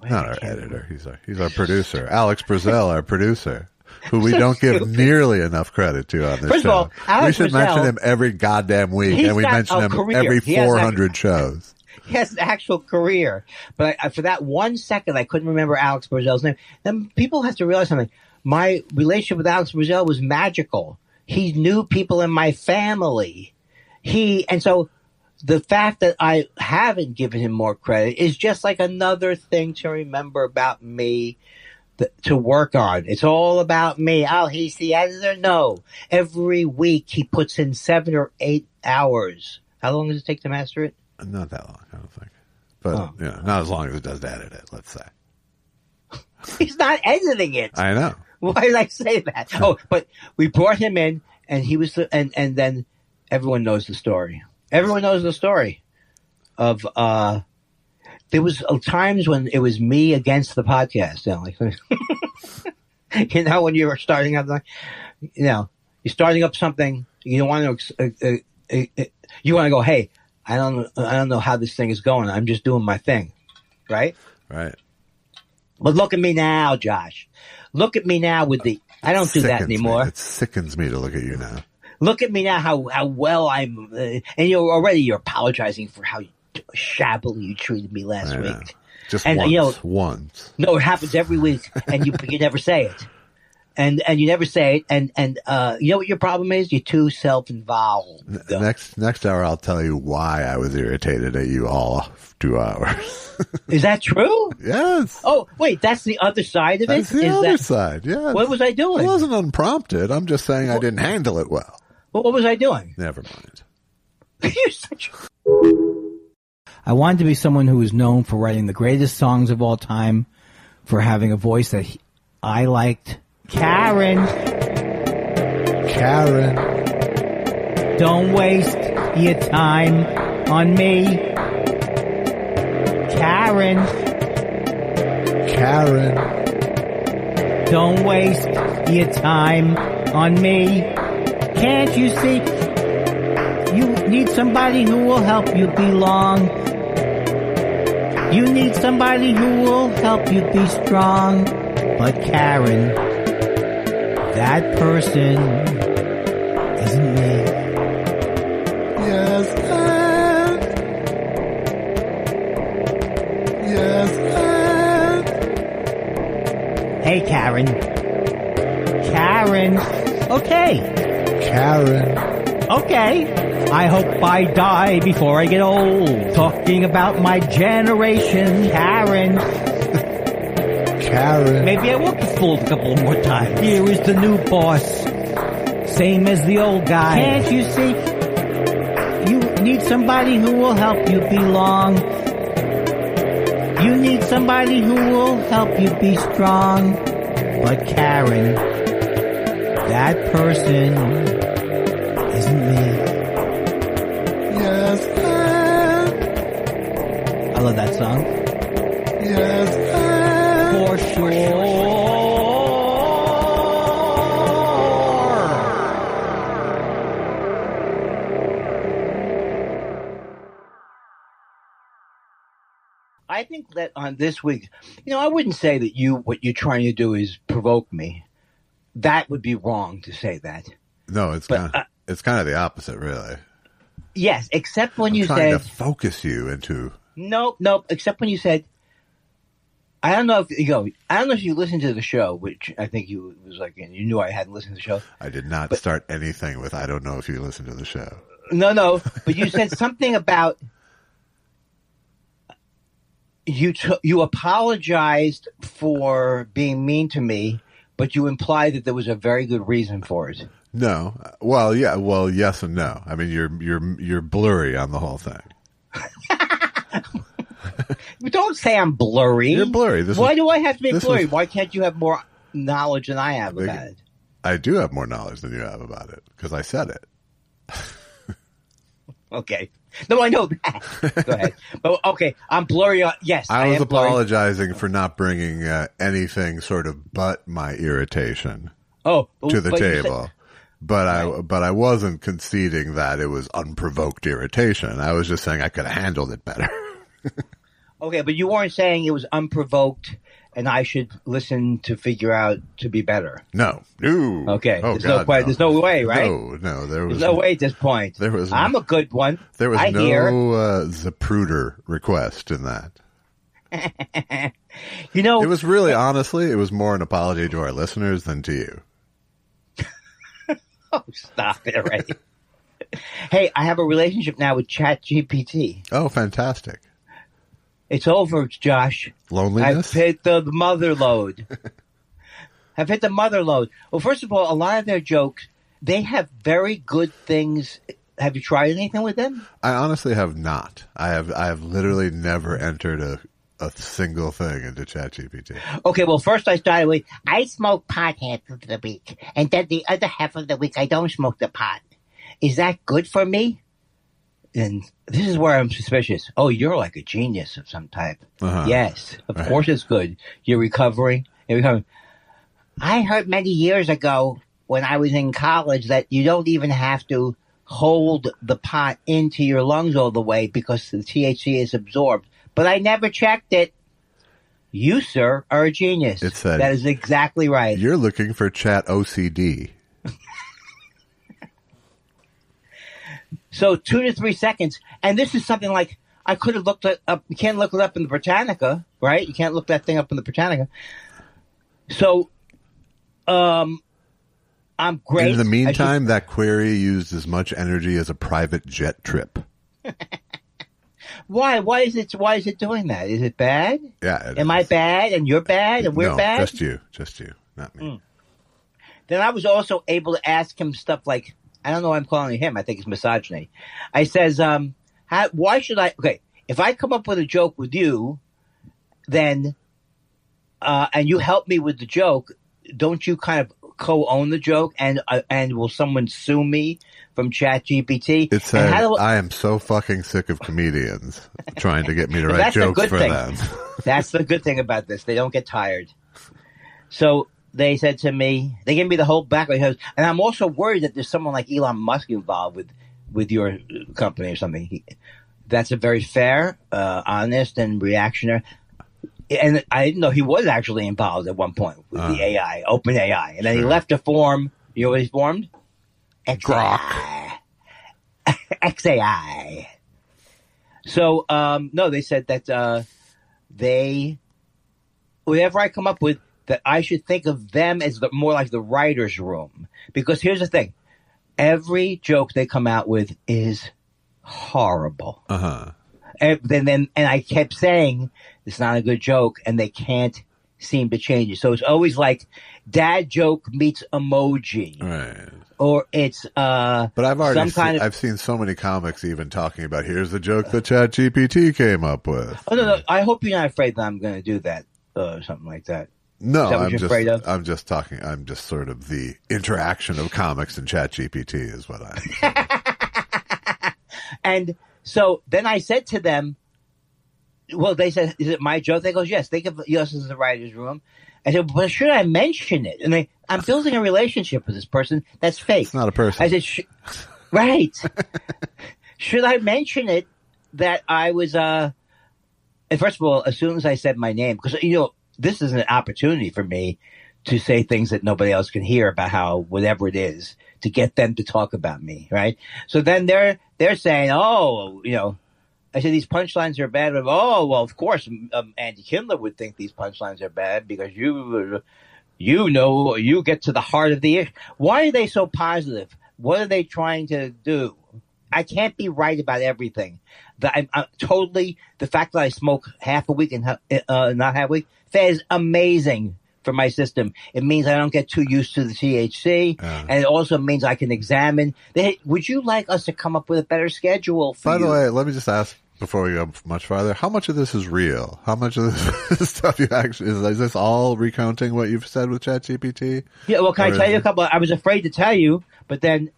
Not our editor. He's our producer. Alex Brazell, our producer, who we don't give nearly enough credit to on this First show. of all, Alex we should mention him every goddamn week, and we mention him every 400 shows. He has an actual career. But for that 1 second, I couldn't remember Alex Brazell's name. Then people have to realize something. My relationship with Alex Brazell was magical. He knew people in my family. And so the fact that I haven't given him more credit is just like another thing to remember about me to work on. It's all about me. Oh, he's the editor? No. Every week he puts in 7 or 8 hours. How long does it take to master it? Not that long, I don't think. But, not as long as it does to edit it, let's say. He's not editing it. I know. Why did I say that? Oh, but we brought him in, and he was, and then everyone knows the story. Everyone knows the story of, there was times when it was me against the podcast. When you were starting up, you're starting up something, you want to, you want to go, hey, I don't know how this thing is going. I'm just doing my thing. Right? Right. But look at me now, Josh. Look at me now I don't do that anymore. It sickens me to look at you now. Look at me now, how well I'm, and you're apologizing for how shabbily you treated me last week. Just and, once. No, it happens every week, and you never say it. And you never say it, and you know what your problem is? You're too self-involved. Next hour, I'll tell you why I was irritated at you all 2 hours. Is that true? Yes. Oh, wait, that's the other side of it? That's the other side, yes. What was I doing? It wasn't unprompted. I'm just saying I didn't handle it well. Well, what was I doing? Never mind. You're such I wanted to be someone who was known for writing the greatest songs of all time, for having a voice that I liked. Karen. Don't waste your time on me. Karen. Don't waste your time on me. Can't you see? You need somebody who will help you belong. You need somebody who will help you be strong. But Karen, that person isn't me. Yes, Hey, Karen. Okay. I hope I die before I get old. Talking about my generation, Karen. Maybe I will get fooled a couple more times. Here is the new boss. Same as the old guy. Can't you see? You need somebody who will help you belong. You need somebody who will help you be strong. But Karen, that person isn't me. Yes, I love that song. Yes, for sure. I think that on this week, I wouldn't say that what you're trying to do is provoke me. That would be wrong to say that. No, it's kind of the opposite, really. Yes, except when you trying said to focus you into. Nope. Except when you said, I don't know if you listened to the show, which I think you was like, and you knew I hadn't listened to the show. I did not start anything with I don't know if you listened to the show. No, but you said something about you apologized for being mean to me, but you implied that there was a very good reason for it. No. Well, yeah. Well, yes and no. I mean, you're blurry on the whole thing. Don't say I'm blurry. You're blurry. Why do I have to be blurry? Why can't you have more knowledge than I have about it? I do have more knowledge than you have about it because I said it. Okay. No, I know that. Go ahead. But okay, I'm blurry. Yes, I was apologizing for not bringing anything sort of but my irritation to the table. But I wasn't conceding that it was unprovoked irritation. I was just saying I could have handled it better. Okay, but you weren't saying it was unprovoked and I should listen to figure out to be better. No. Okay. Oh, there's no way, right? No, there's no way at this point. I'm a good one. There was no Zapruder request in that. It was really, honestly, it was more an apology to our listeners than to you. Oh, stop it already. Hey, I have a relationship now with ChatGPT. Oh, fantastic. It's over, Josh. Loneliness? I've hit the mother load. I've hit the mother load. Well, first of all, a lot of their jokes, they have very good things. Have you tried anything with them? I honestly have not. I have literally never entered a single thing into ChatGPT. Okay, well, first I started with, I smoke pot half of the week, and then the other half of the week I don't smoke the pot. Is that good for me? And this is where I'm suspicious. Oh, you're like a genius of some type. Uh-huh. Yes, of course it's good. You're recovering. I heard many years ago when I was in college that you don't even have to hold the pot into your lungs all the way because the THC is absorbed. But I never checked it. You, sir, are a genius. It said, that is exactly right. You're looking for chat OCD. So 2 to 3 seconds. And this is something like I could have looked it up. You can't look it up in the Britannica, right? You can't look that thing up in the Britannica. So I'm great. In the meantime, that query used as much energy as a private jet trip. Why? Why is it doing that? Is it bad? Yeah. Am I bad and you're bad and we're bad? Just you, not me. Then I was also able to ask him stuff like, I don't know why I'm calling him. I think it's misogyny. I says, why should I? Okay, if I come up with a joke with you, then and you help me with the joke, don't you kind of co-own the joke? And will someone sue me from ChatGPT? It says, I am so fucking sick of comedians trying to get me to write jokes for them. That's the good thing about this. They don't get tired. So they said to me, they gave me the whole background. And I'm also worried that there's someone like Elon Musk involved with your company or something. That's a very fair, honest, and reactionary. And I didn't know he was actually involved at one point with the AI, open AI. And then he left a form. You know what he formed? XAI. XAI. So, no, they said that whatever I come up with, that I should think of them as more like the writer's room. Because here's the thing. Every joke they come out with is horrible. Uh-huh. And I kept saying, it's not a good joke, and they can't seem to change it. So it's always like dad joke meets emoji. Right. Or it's but I've already I've seen so many comics even talking about here's the joke that ChatGPT came up with. Oh no, I hope you're not afraid that I'm going to do that or something like that. No, I'm just talking. I'm just sort of the interaction of comics and ChatGPT is what I. And so then I said to them, well, they said, is it my joke? They goes, yes. Think of us as the writer's room. I said, well, should I mention it? And I'm building a relationship with this person. That's fake. It's not a person. I said, right. Should I mention it that I was, and first of all, as soon as I said my name, because, this is an opportunity for me to say things that nobody else can hear about how whatever it is to get them to talk about me, right? So then they're saying, oh, I said these punchlines are bad. Oh, well, of course, Andy Kindler would think these punchlines are bad because you get to the heart of the issue. Why are they so positive? What are they trying to do? I can't be right about everything. I'm totally, the fact that I smoke half a week and not half a week, that is amazing for my system. It means I don't get too used to the THC, and it also means I can examine. Would you like us to come up with a better schedule for you? By the way, let me just ask before we go much farther, how much of this is real? How much of this stuff you actually, is this all recounting what you've said with ChatGPT? Yeah, well, can I tell you a couple? I was afraid to tell you, but then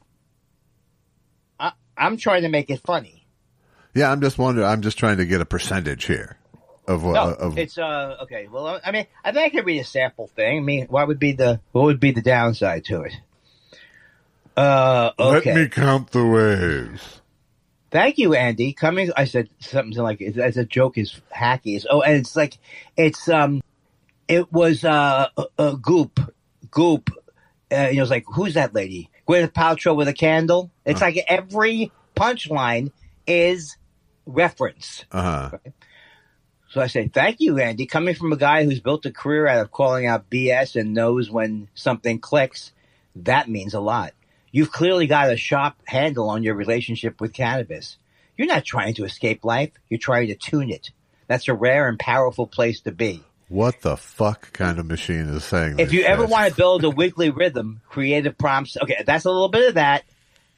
I'm trying to make it funny. Yeah, I'm just wondering. I'm just trying to get a percentage here of what. No, it's okay. Well, I mean, I think I could read a sample thing. I mean, what would be the downside to it? Okay. Let me count the waves. Thank you, Andy. I said something like, as a joke is hacky. And it's like, it was Goop. It's like, who's that lady? Gwyneth Paltrow with a candle. It's like every punchline is reference. Uh-huh. Right? So I say, thank you, Andy. Coming from a guy who's built a career out of calling out BS and knows when something clicks, that means a lot. You've clearly got a sharp handle on your relationship with cannabis. You're not trying to escape life. You're trying to tune it. That's a rare and powerful place to be. What the fuck kind of machine is saying this? If you ever want to build a weekly rhythm, creative prompts. Okay, that's a little bit of that.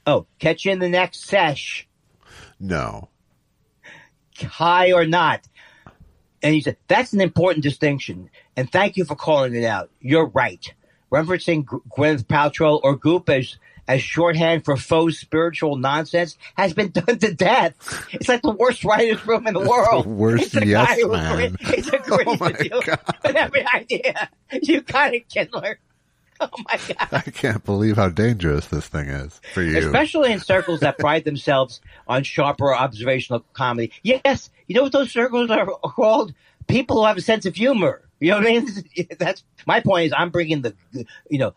Oh, catch you in the next sesh. No. High or not. And he said, that's an important distinction. And thank you for calling it out. You're right. Referencing Gwyneth Paltrow or Goop as shorthand for faux spiritual nonsense has been done to death. It's like the worst writer's room in the world. The worst yes man. It's agrees with you with every idea. You got it, Kindler. Oh my God. I can't believe how dangerous this thing is for you. Especially in circles that pride themselves on sharper observational comedy. Yes, you know what those circles are called? People who have a sense of humor. You know what I mean? That's my point. Is I'm bringing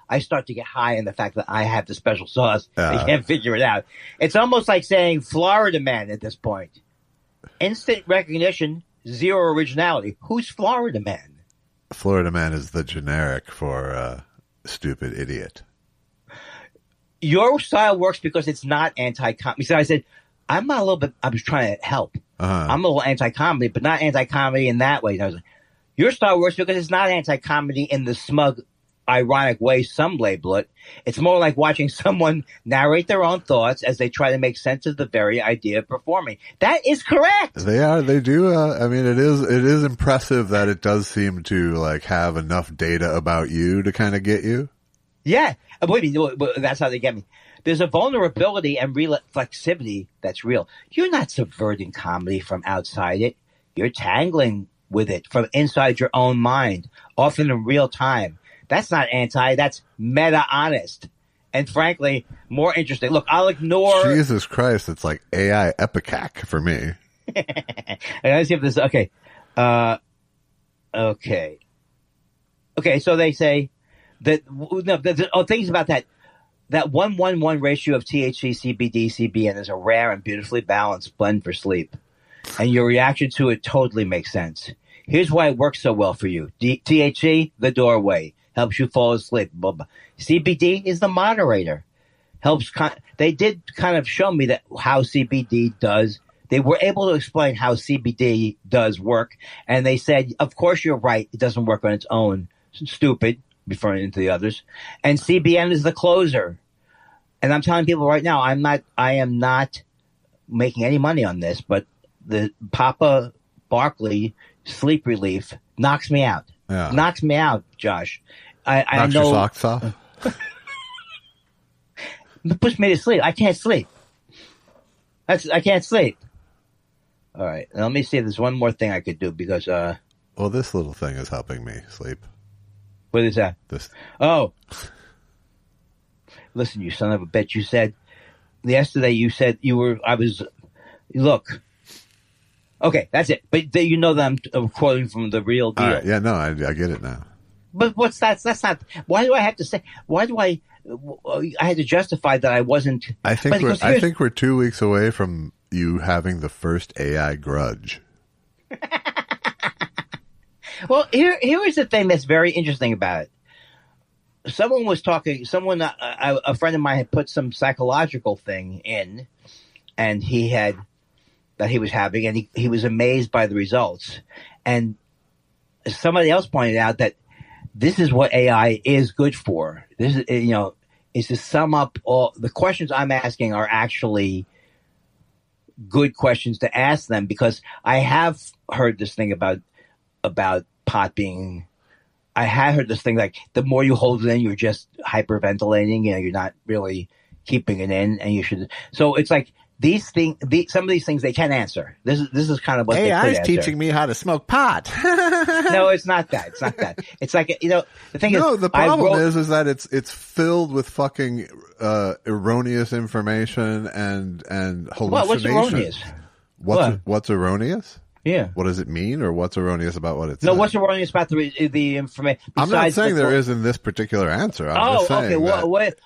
I start to get high in the fact that I have the special sauce. They can't figure it out. It's almost like saying Florida man at this point. Instant recognition, zero originality. Who's Florida man? Florida man is the generic for stupid idiot. Your style works because it's not anti-comedy. So I said, I was trying to help. I'm a little anti-comedy, but not anti-comedy in that way. And I was like, your style works because it's not anti-comedy in the smug, ironic way some label it. It's more like watching someone narrate their own thoughts as they try to make sense of the very idea of performing. That is correct. They do. I mean, it is impressive that it does seem to like have enough data about you to kind of get you. Yeah. Wait a minute. That's how they get me. There's a vulnerability and reflexivity that's real. You're not subverting comedy from outside it. You're tangling with it from inside your own mind, often in real time. That's not that's meta-honest. And frankly, more interesting. Look, I'll ignore... Jesus Christ, it's like AI Epicac for me. And let's see if this... Okay. Okay, so they say that... things about that 1-1-1 ratio of THC, CBD, CBN is a rare and beautifully balanced blend for sleep. And your reaction to it totally makes sense. Here's why it works so well for you. THC, the doorway, helps you fall asleep. Blah, blah. CBD is the moderator. They did kind of show me that how CBD does. They were able to explain how CBD does work. And they said, of course you're right. It doesn't work on its own. It's stupid, referring to the others. And CBN is the closer. And I'm telling people right now, I am not making any money on this, but the Papa Barkley sleep relief knocks me out. Yeah. Knocks me out, Josh. I know. Your socks off? It puts me to sleep. I can't sleep. I can't sleep. All right. Let me see if there's one more thing I could do because well, this little thing is helping me sleep. What is that? This. Oh. Listen, you son of a bitch. You said yesterday look. Okay, that's it. But you know that I'm quoting from the real deal. All right, yeah, no, I get it now. But what's that? That's not. Why do I have to say? Why do I had to justify that I wasn't? I think we're 2 weeks away from you having the first AI grudge. Well, here is the thing that's very interesting about it. Someone was talking. A friend of mine had put some psychological thing in, and that he was having, and he was amazed by the results. And somebody else pointed out that this is what AI is good for. This is, is to sum up all the questions I'm asking are actually good questions to ask them, because I have heard this thing about pot being. I had heard this thing like the more you hold it in, you're just hyperventilating. You're not really keeping it in, and you should. So it's like. Some of these things they can answer. This is kind of what AI they is could teaching me how to smoke pot. No, it's not that. It's not that. It's like the thing is. No, the problem is that it's filled with fucking erroneous information and hallucination. What's erroneous? What's erroneous? Yeah. What does it mean, or what's erroneous about what it's? No, what's erroneous about the information? I'm not saying there is in this particular answer. I'm just saying okay. What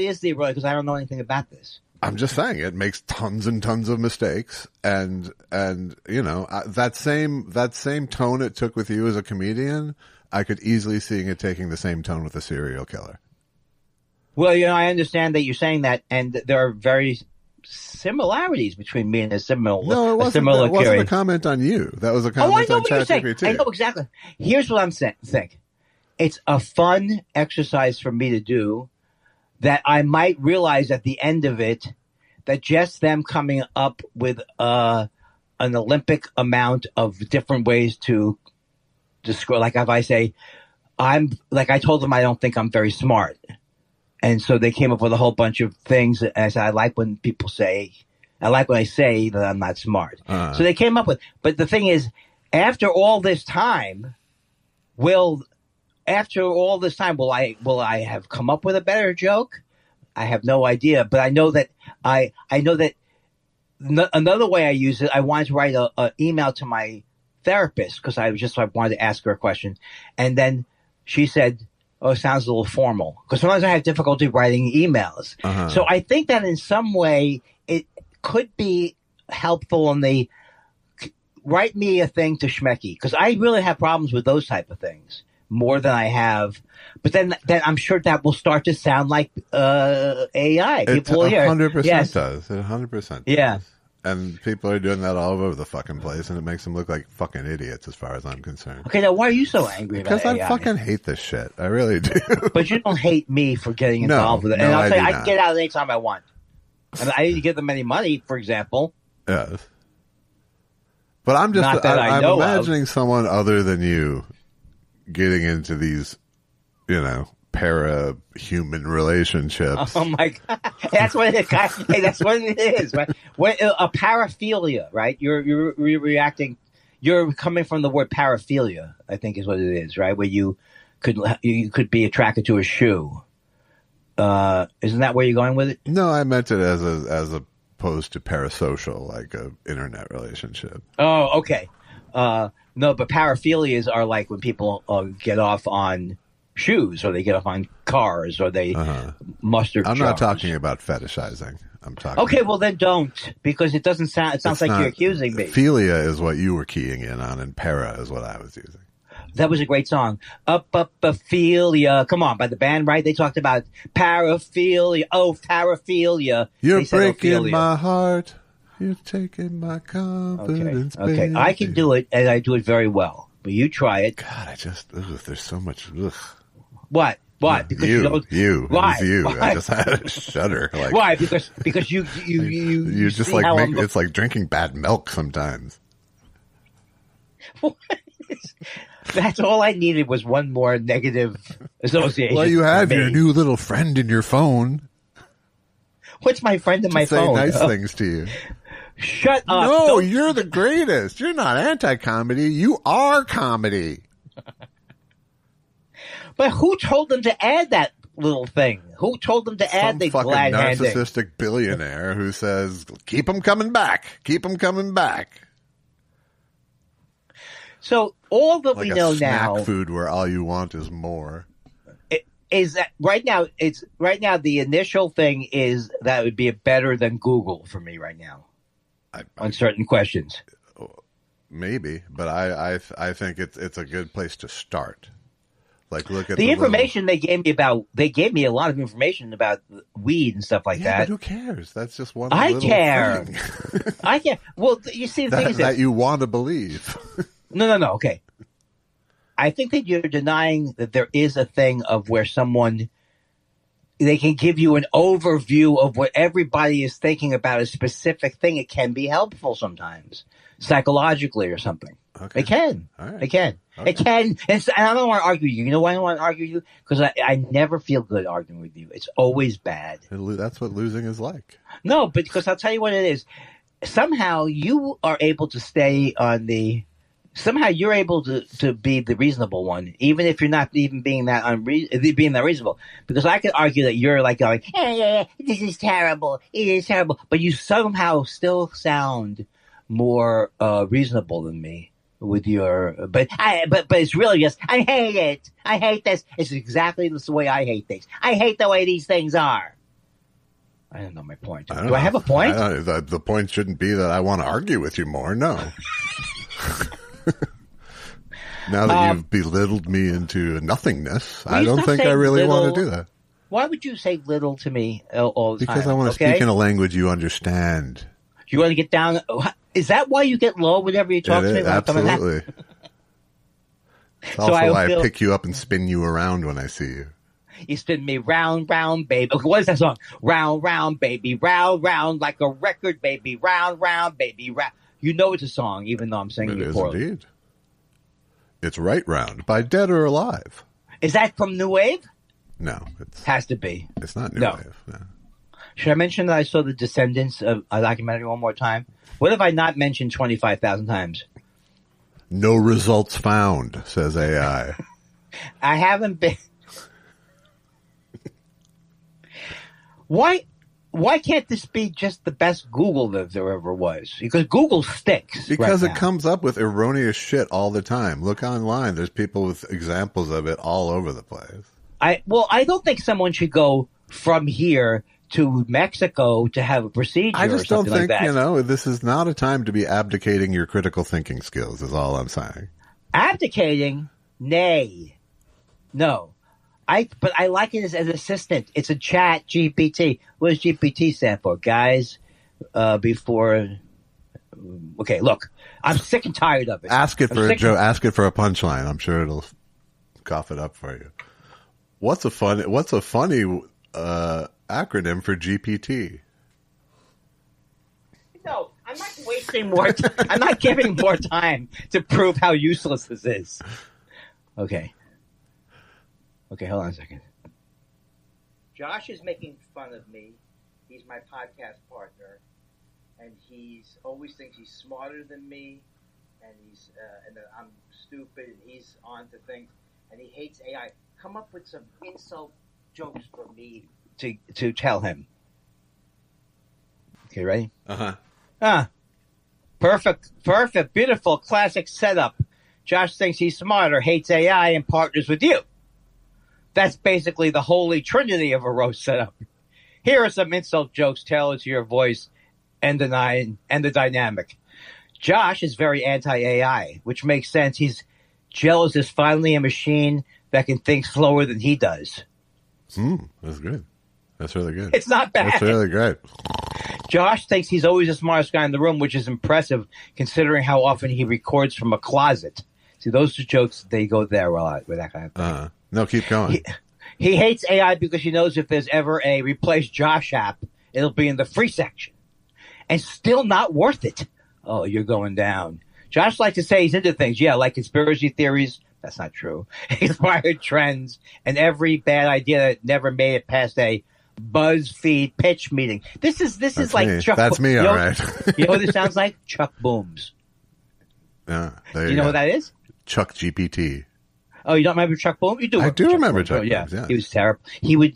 is the erroneous? Because I don't know anything about this. I'm just saying it makes tons and tons of mistakes, and that same tone it took with you as a comedian, I could easily see it taking the same tone with a serial killer. Well, I understand that you're saying that, and there are very similarities between me and a similar. No, it wasn't. That wasn't a comment on you. That was a comment on ChatGPT. I know exactly. Here's what I'm saying. It's a fun exercise for me to do that I might realize at the end of it that just them coming up with an Olympic amount of different ways to describe. Like if I say, I told them I don't think I'm very smart. And so they came up with a whole bunch of things. And I said, I like when I say that I'm not smart. So they came up with, but the thing is, after all this time, will I have come up with a better joke? I have no idea, but I know that another way I use it, I wanted to write an email to my therapist because I wanted to ask her a question. And then she said, oh, it sounds a little formal, because sometimes I have difficulty writing emails. So I think that in some way it could be helpful in the write me a thing to Schmecky, because I really have problems with those type of things more than I have. But then I'm sure that will start to sound like AI. People will hear. 100% does. It 100% yeah. does. And people are doing that all over the fucking place, and it makes them look like fucking idiots as far as I'm concerned. Okay, now why are you so angry about AI? Because I fucking hate this shit. I really do. But you don't hate me for getting involved with it. And I'll say I can get out anytime I want. And I didn't give them any money, for example. Yes. But I'm just, I'm imagining someone other than you getting into these, para-human relationships. Oh my God. That's what it is. Hey, that's what it is, right? A paraphilia, right? You're reacting, you're coming from the word paraphilia, I think is what it is, right? Where you could be attracted to a shoe. Isn't that where you're going with it? No, I meant it as opposed to parasocial, like a internet relationship. Oh, okay. No, but paraphilias are like when people get off on shoes, or they get off on cars, or they mustard. I'm not talking about fetishizing. I'm talking. Okay, well then don't, because it doesn't sound. It sounds like you're accusing me. Philia is what you were keying in on, and para is what I was using. That was a great song. Up-Philia. Come on, by the band, right? They talked about paraphilia. Oh, paraphilia. You're breaking my heart. You're taking my confidence. Okay. I can do it, and I do it very well. But you try it. God, there's so much. Ugh. What? Because you don't. Why? It was you. Why? I just had a shudder. Like, why? Because you just like it's like drinking bad milk sometimes. What? That's all I needed was one more negative association. Well, you have your new little friend in your phone. What's my friend in my phone? Say nice things to you. Shut up. No, you're the greatest. You're not anti-comedy. You are comedy. But who told them to add that little thing? Who told them to add the glad handing? Some fucking narcissistic billionaire who says, keep them coming back. Keep them coming back. So all that like we know now, snack food where all you want is more. Is that right now? The initial thing is that it would be better than Google for me right now on certain questions. Maybe, but I think it's a good place to start. Like, look at the information they gave me about. They gave me a lot of information about weed and stuff like that. But who cares? That's just one. I little care. Thing. I care. Well, you see, the thing is that you want to believe. No. Okay. I think that you're denying that there is a thing of where they can give you an overview of what everybody is thinking about a specific thing. It can be helpful sometimes, psychologically or something. Okay. It can. All right. It can. Okay. It can. And I don't want to argue with you. You know why I don't want to argue with you? Because I never feel good arguing with you. It's always bad. That's what losing is like. No, but because I'll tell you what it is. Somehow you are able to stay on the... Somehow you're able to be the reasonable one, even if you're not even being that being that reasonable. Because I could argue that you're like going, hey, this is terrible. It is terrible. But you somehow still sound more reasonable than me with your. But it's really just I hate it. I hate this. It's exactly the way I hate things. I hate the way these things are. I don't know my point. Do I have a point? The point shouldn't be that I want to argue with you more. No. Now that you've belittled me into nothingness, I don't think I really want to do that. Why would you say little to me all the time? Because I want to speak in a language you understand. You want to get down? Is that why you get low whenever you talk to me? Absolutely. It's also why I pick you up and spin you around when I see you. You spin me round, round, baby. What is that song? Round, round, baby. Round, round, like a record, baby. Round, round, baby. Round. You know it's a song, even though I'm singing it poorly. It is indeed. It's Right Round by Dead or Alive. Is that from New Wave? No. Has to be. It's not New Wave. No. Should I mention that I saw The Descendants of a documentary one more time? What have I not mentioned 25,000 times? No results found, says AI. I haven't been. Why can't this be just the best Google that there ever was? Because Google sticks. Because it comes up with erroneous shit all the time. Look online. There's people with examples of it all over the place. I don't think someone should go from here to Mexico to have a procedure. I just don't think, this is not a time to be abdicating your critical thinking skills, is all I'm saying. Abdicating? Nay. No. But I like it as an assistant. It's a chat GPT. What does GPT stand for? Guys, before... Okay, look. I'm sick and tired of it. Ask it for a joke. Ask it for a punchline. I'm sure it'll cough it up for you. What's a funny acronym for GPT? No, I'm not wasting more time. I'm not giving more time to prove how useless this is. Okay, hold on a second. Josh is making fun of me. He's my podcast partner, and he's always thinks he's smarter than me, and and that I'm stupid, and he's on to things, and he hates AI. Come up with some insult jokes for me to tell him. Okay, ready? Perfect, beautiful, classic setup. Josh thinks he's smarter, hates AI, and partners with you. That's basically the holy trinity of a roast setup. Here are some insult jokes tailored to your voice and the dynamic. Josh is very anti-AI, which makes sense. He's jealous there's finally a machine that can think slower than he does. That's good. That's really good. It's not bad. That's really great. Josh thinks he's always the smartest guy in the room, which is impressive considering how often he records from a closet. See, those two jokes, they go there a lot with that kind of thing. No, keep going. He hates AI because he knows if there's ever a replace Josh app, it'll be in the free section. And still not worth it. Oh, you're going down. Josh likes to say he's into things. Yeah, like conspiracy theories. That's not true. Inspired trends and every bad idea that never made it past a BuzzFeed pitch meeting. This is like Chuck. That's me, all right. You know what this sounds like? Chuck Booms. Yeah. Do you know what that is? Chuck GPT. Oh, you don't remember Chuck Booms? You do. I do remember Chuck Booms. Yeah. Yeah, he was terrible. He would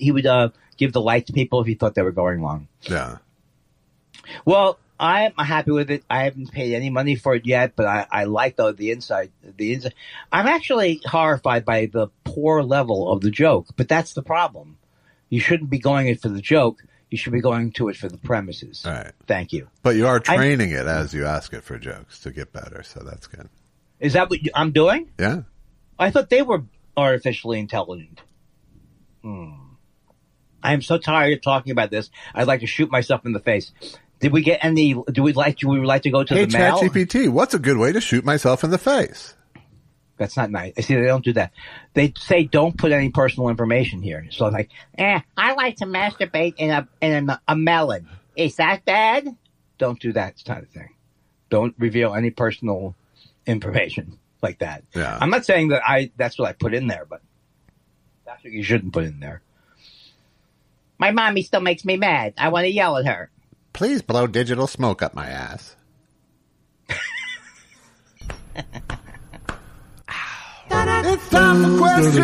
give the light to people if he thought they were going wrong. Yeah. Well, I'm happy with it. I haven't paid any money for it yet, but I like the inside. I'm actually horrified by the poor level of the joke, but that's the problem. You shouldn't be going it for the joke. You should be going to it for the premises. All right. Thank you. But you are training it as you ask it for jokes to get better, so that's good. Is that what I'm doing? Yeah. I thought they were artificially intelligent. I am so tired of talking about this. I'd like to shoot myself in the face. Did we get any? Do we like to go to the mail? Hey, ChatGPT, what's a good way to shoot myself in the face? That's not nice. I see they don't do that. They say don't put any personal information here. So I'm like, I like to masturbate in a melon. Is that bad? Don't do that kind of thing. Don't reveal any personal information like that. Yeah. I'm not saying that that's what I put in there, but that's what you shouldn't put in there. My mommy still makes me mad. I want to yell at her. Please blow digital smoke up my ass. It's time for questions.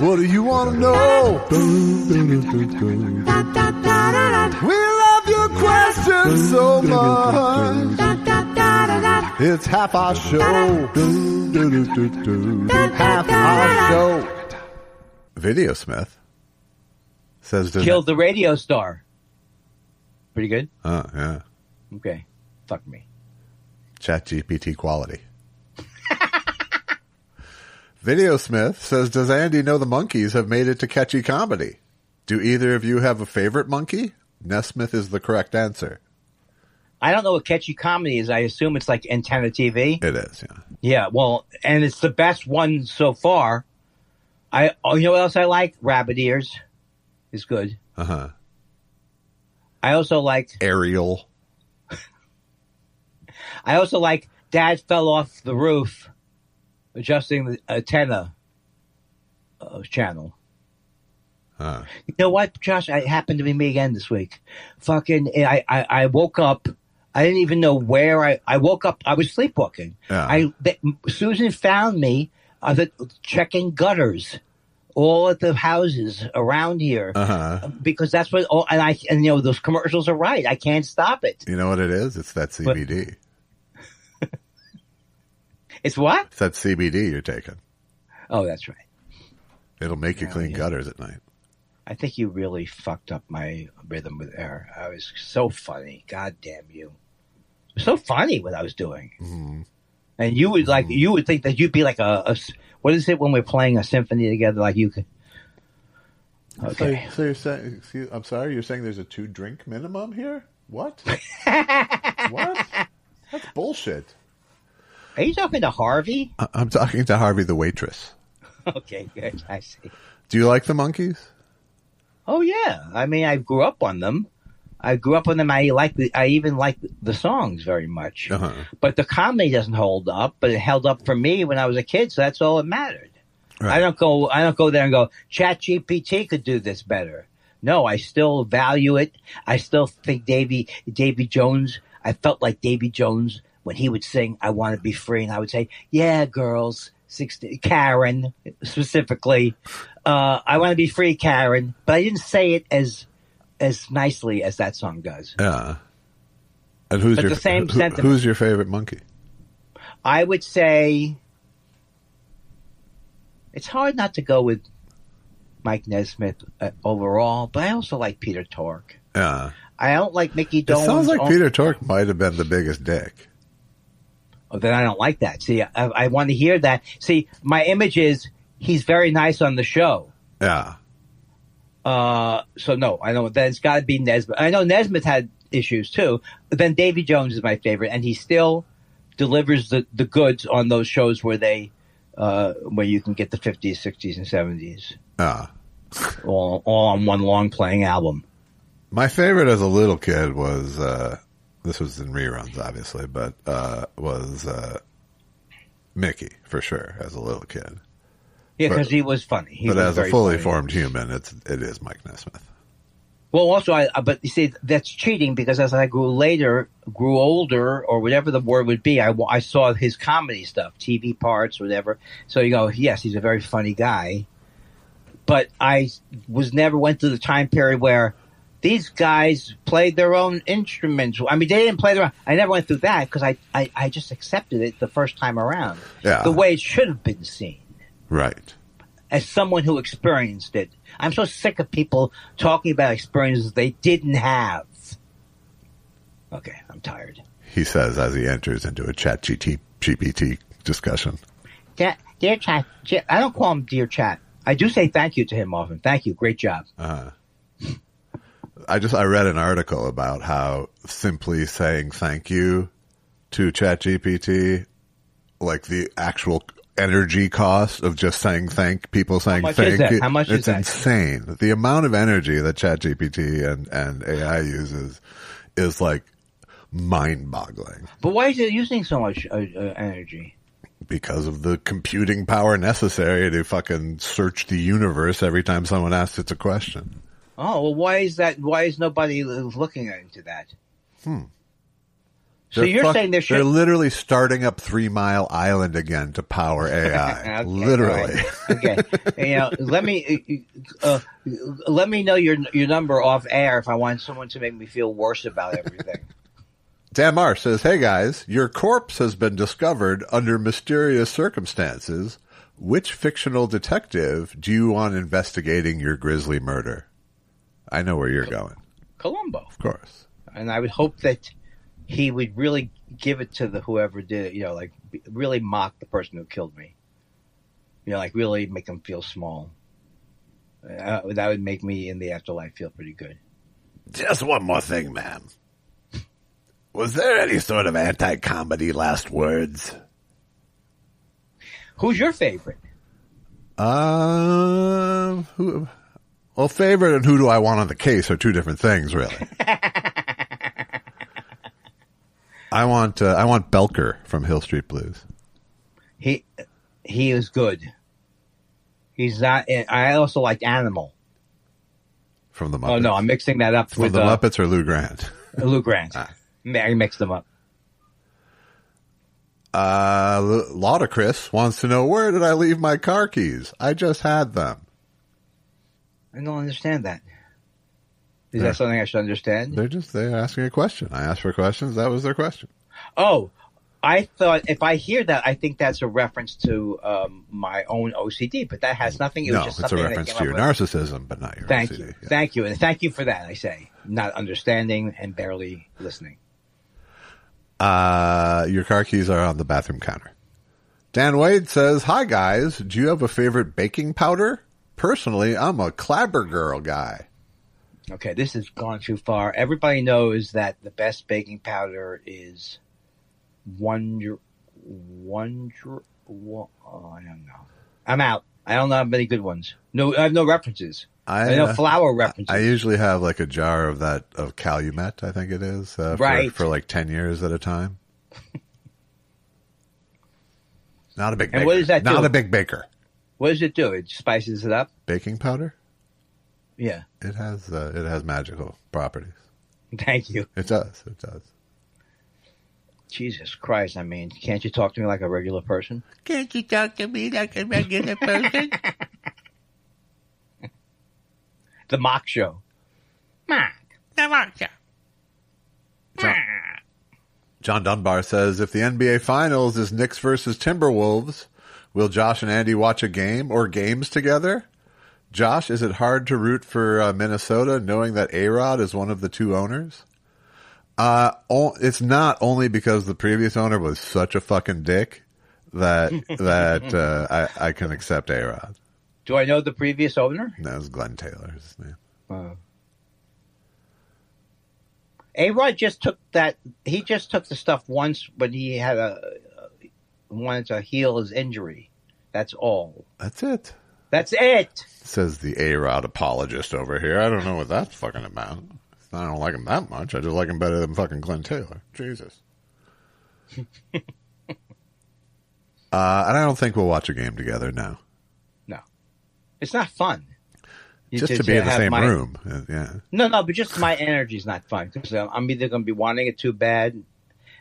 What do you want to know? We love your questions so much. It's half our show. Half our show. Video Smith says killed the radio star. Pretty good? Yeah. Okay. Fuck me. ChatGPT quality. Video Smith says, does Andy know the monkeys have made it to catchy comedy? Do either of you have a favorite monkey? Nesmith is the correct answer. I don't know what catchy comedy is. I assume it's like Antenna TV. It is, yeah. Yeah, well, and it's the best one so far. You know what else I like? Rabbit Ears is good. Uh-huh. I also like... Ariel. I also like Dad Fell Off the Roof, adjusting the antenna channel. Huh. You know what, Josh? It happened to be me again this week. Fucking, I woke up. I didn't even know where I woke up. I was sleepwalking. Yeah. Susan found me checking gutters all at the houses around here, because that's what. And you know those commercials are right. I can't stop it. You know what it is? It's that CBD. It's what? It's that CBD you're taking. Oh, that's right. It'll make you clean gutters at night. I think you really fucked up my rhythm with air. I was so funny. God damn you. It was so funny what I was doing. Mm-hmm. And you would you would think that you'd be like a what is it when we're playing a symphony together? Like you could. Okay. So you're saying? I'm sorry. You're saying there's a 2-drink minimum here? What? What? That's bullshit. Are you talking to Harvey? I'm talking to Harvey, the waitress. Okay, good. I see. Do you like the Monkees? Oh yeah. I mean, I grew up on them. I even like the songs very much. Uh-huh. But the comedy doesn't hold up. But it held up for me when I was a kid, so that's all that mattered. Right. I don't go there and go, ChatGPT could do this better. No, I still value it. I still think Davy Jones. I felt like Davy Jones when he would sing "I Want to Be Free," and I would say, "Yeah, girls, 16, Karen specifically, I want to be free, Karen." But I didn't say it as nicely as that song does. Yeah. And who's your favorite monkey? I would say it's hard not to go with Mike Nesmith overall, but I also like Peter Tork. Yeah. I don't like Mickey Dolenz. It sounds like Peter Tork might have been the biggest dick. Oh, then I don't like that. See, I want to hear that. See, my image is he's very nice on the show. Yeah. So no, I know that it's got to be Nesmith. I know Nesmith had issues too. But then Davy Jones is my favorite, and he still delivers the goods on those shows where where you can get the 50s, 60s, and 70s. All on one long playing album. My favorite as a little kid was this was in reruns, obviously, but was Mickey for sure as a little kid. Yeah, because he was funny. But as a fully formed human, it is Mike Nesmith. Well, also, but you see, that's cheating because as I grew older, or whatever the word would be, I saw his comedy stuff, TV parts, whatever. So you go, yes, he's a very funny guy. But I never went through the time period where these guys played their own instruments. I mean, they didn't play their own. I never went through that because I just accepted it the first time around. Yeah. The way it should have been seen. Right. As someone who experienced it. I'm so sick of people talking about experiences they didn't have. Okay, I'm tired. He says as he enters into a Chat GPT discussion. Dear Chat, I don't call him Dear Chat. I do say thank you to him often. Thank you. Great job. I read an article about how simply saying thank you to ChatGPT, like the actual energy cost of just saying thank you. How much is that? It's insane. The amount of energy that ChatGPT and AI uses is like mind-boggling. But why is it using so much energy? Because of the computing power necessary to fucking search the universe every time someone asks it a question. Oh, well, why is that? Why is nobody looking into that? So you're saying they're literally starting up 3 Mile Island again to power AI. Okay, literally. Right. Okay. Let me know your number off air if I want someone to make me feel worse about everything. Damar says, "Hey guys, your corpse has been discovered under mysterious circumstances. Which fictional detective do you want investigating your grisly murder?" I know where you're going. Columbo. Of course. And I would hope that he would really give it to whoever did it, like really mock the person who killed me. Like really make them feel small. That would make me in the afterlife feel pretty good. Just one more thing, ma'am. Was there any sort of anti-comedy last words? Who's your favorite? Well, favorite and who do I want on the case are two different things, really. I want Belker from Hill Street Blues. He is good. He's not. I also like Animal from the Muppets. Oh no, I'm mixing that up from the Muppets or Lou Grant. Lou Grant. I mixed them up. Laudacris wants to know, where did I leave my car keys? I just had them. I don't understand that. Is that something I should understand? They're asking a question. I asked for questions. That was their question. Oh, I thought if I hear that, I think that's a reference to my own OCD, but that has nothing. No, it's a reference to your narcissism, but not your thank OCD. You. Yeah. Thank you. And thank you for that, I say. Not understanding and barely listening. Your car keys are on the bathroom counter. Dan Wade says, hi, guys. Do you have a favorite baking powder? Personally, I'm a Clabber Girl guy. Okay, this has gone too far. Everybody knows that the best baking powder is I don't know. I'm out. I don't know many good ones. No, I have no references. I know flour references. I usually have like a jar of Calumet, I think it is, for like 10 years at a time. Not a big baker. And what does that do? Not a big baker. What does it do? It spices it up? Baking powder? Yeah. It has magical properties. Thank you. It does. It does. Jesus Christ, I mean, can't you talk to me like a regular person? Can't you talk to me like a regular person? The mock show. The mock show. John Dunbar says, if the NBA Finals is Knicks versus Timberwolves, will Josh and Andy watch a game or games together? Josh, is it hard to root for Minnesota knowing that A-Rod is one of the two owners? It's not, only because the previous owner was such a fucking dick that I can accept A-Rod. Do I know the previous owner? That was Glenn Taylor, his name. A-Rod just took that. He just took the stuff once when he had wanted to heal his injury. That's all. That's it. That's it. Says the A-Rod apologist over here. I don't know what that's fucking about. I don't like him that much. I just like him better than fucking Glenn Taylor. Jesus. And I don't think we'll watch a game together now. No. It's not fun. Just to be in the same room. Yeah. No, but just my energy is not fun. Because I'm either going to be wanting it too bad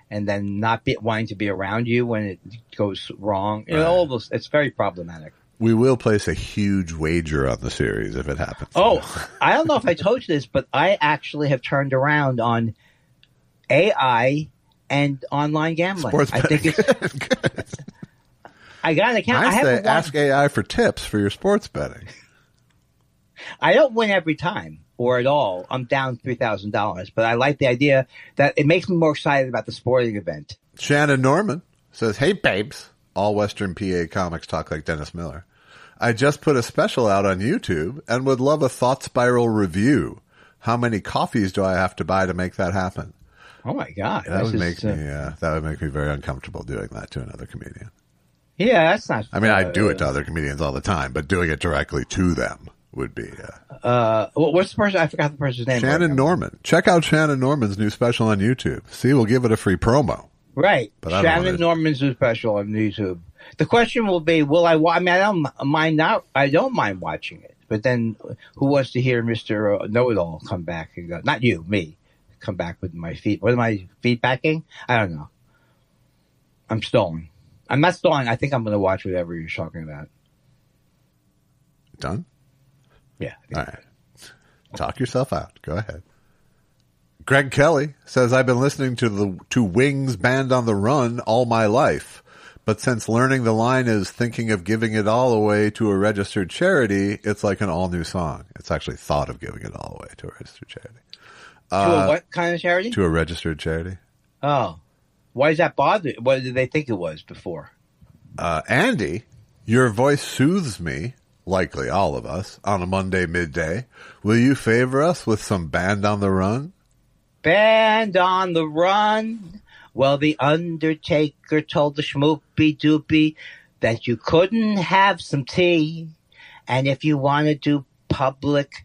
and then not wanting to be around you when it goes wrong. You know, all those, it's very problematic. We will place a huge wager on the series if it happens. Oh, I don't know if I told you this, but I actually have turned around on AI and online gambling. Sports I think it's good. I got an account. I say ask AI for tips for your sports betting. I don't win every time or at all. I'm down $3,000, but I like the idea that it makes me more excited about the sporting event. Shannon Norman says, hey, babes. All Western PA comics talk like Dennis Miller. I just put a special out on YouTube and would love a Thought Spiral review. How many coffees do I have to buy to make that happen? Oh my God. That would make me very uncomfortable doing that to another comedian. Yeah, that's not. I mean, I do it to other comedians all the time, but doing it directly to them would be. What's the person? I forgot the person's name. Shannon Norman. Check out Shannon Norman's new special on YouTube. See, we'll give it a free promo. Right. But Shannon Norman's new special on YouTube. The question will be, will I mean, I don't mind watching it. But then who wants to hear Mr. Know-It-All come back and go, not you, me, come back with my feet. What am I feedbacking? I don't know. I'm stalling. I'm not stalling. I think I'm going to watch whatever you're talking about. Done? Yeah. All right. Talk yourself out. Go ahead. Greg Kelly says, I've been listening to Wings Band on the Run all my life. But since learning the line is thinking of giving it all away to a registered charity, it's like an all-new song. It's actually thought of giving it all away to a registered charity. To a what kind of charity? To a registered charity. Oh. Why does that bother you? What did they think it was before? Andy Your voice soothes me, likely all of us, on a Monday midday. Will you favor us with some Band on the Run? Band on the Run. Well, the Undertaker told the schmoopy doopy that you couldn't have some tea. And if you want to do public,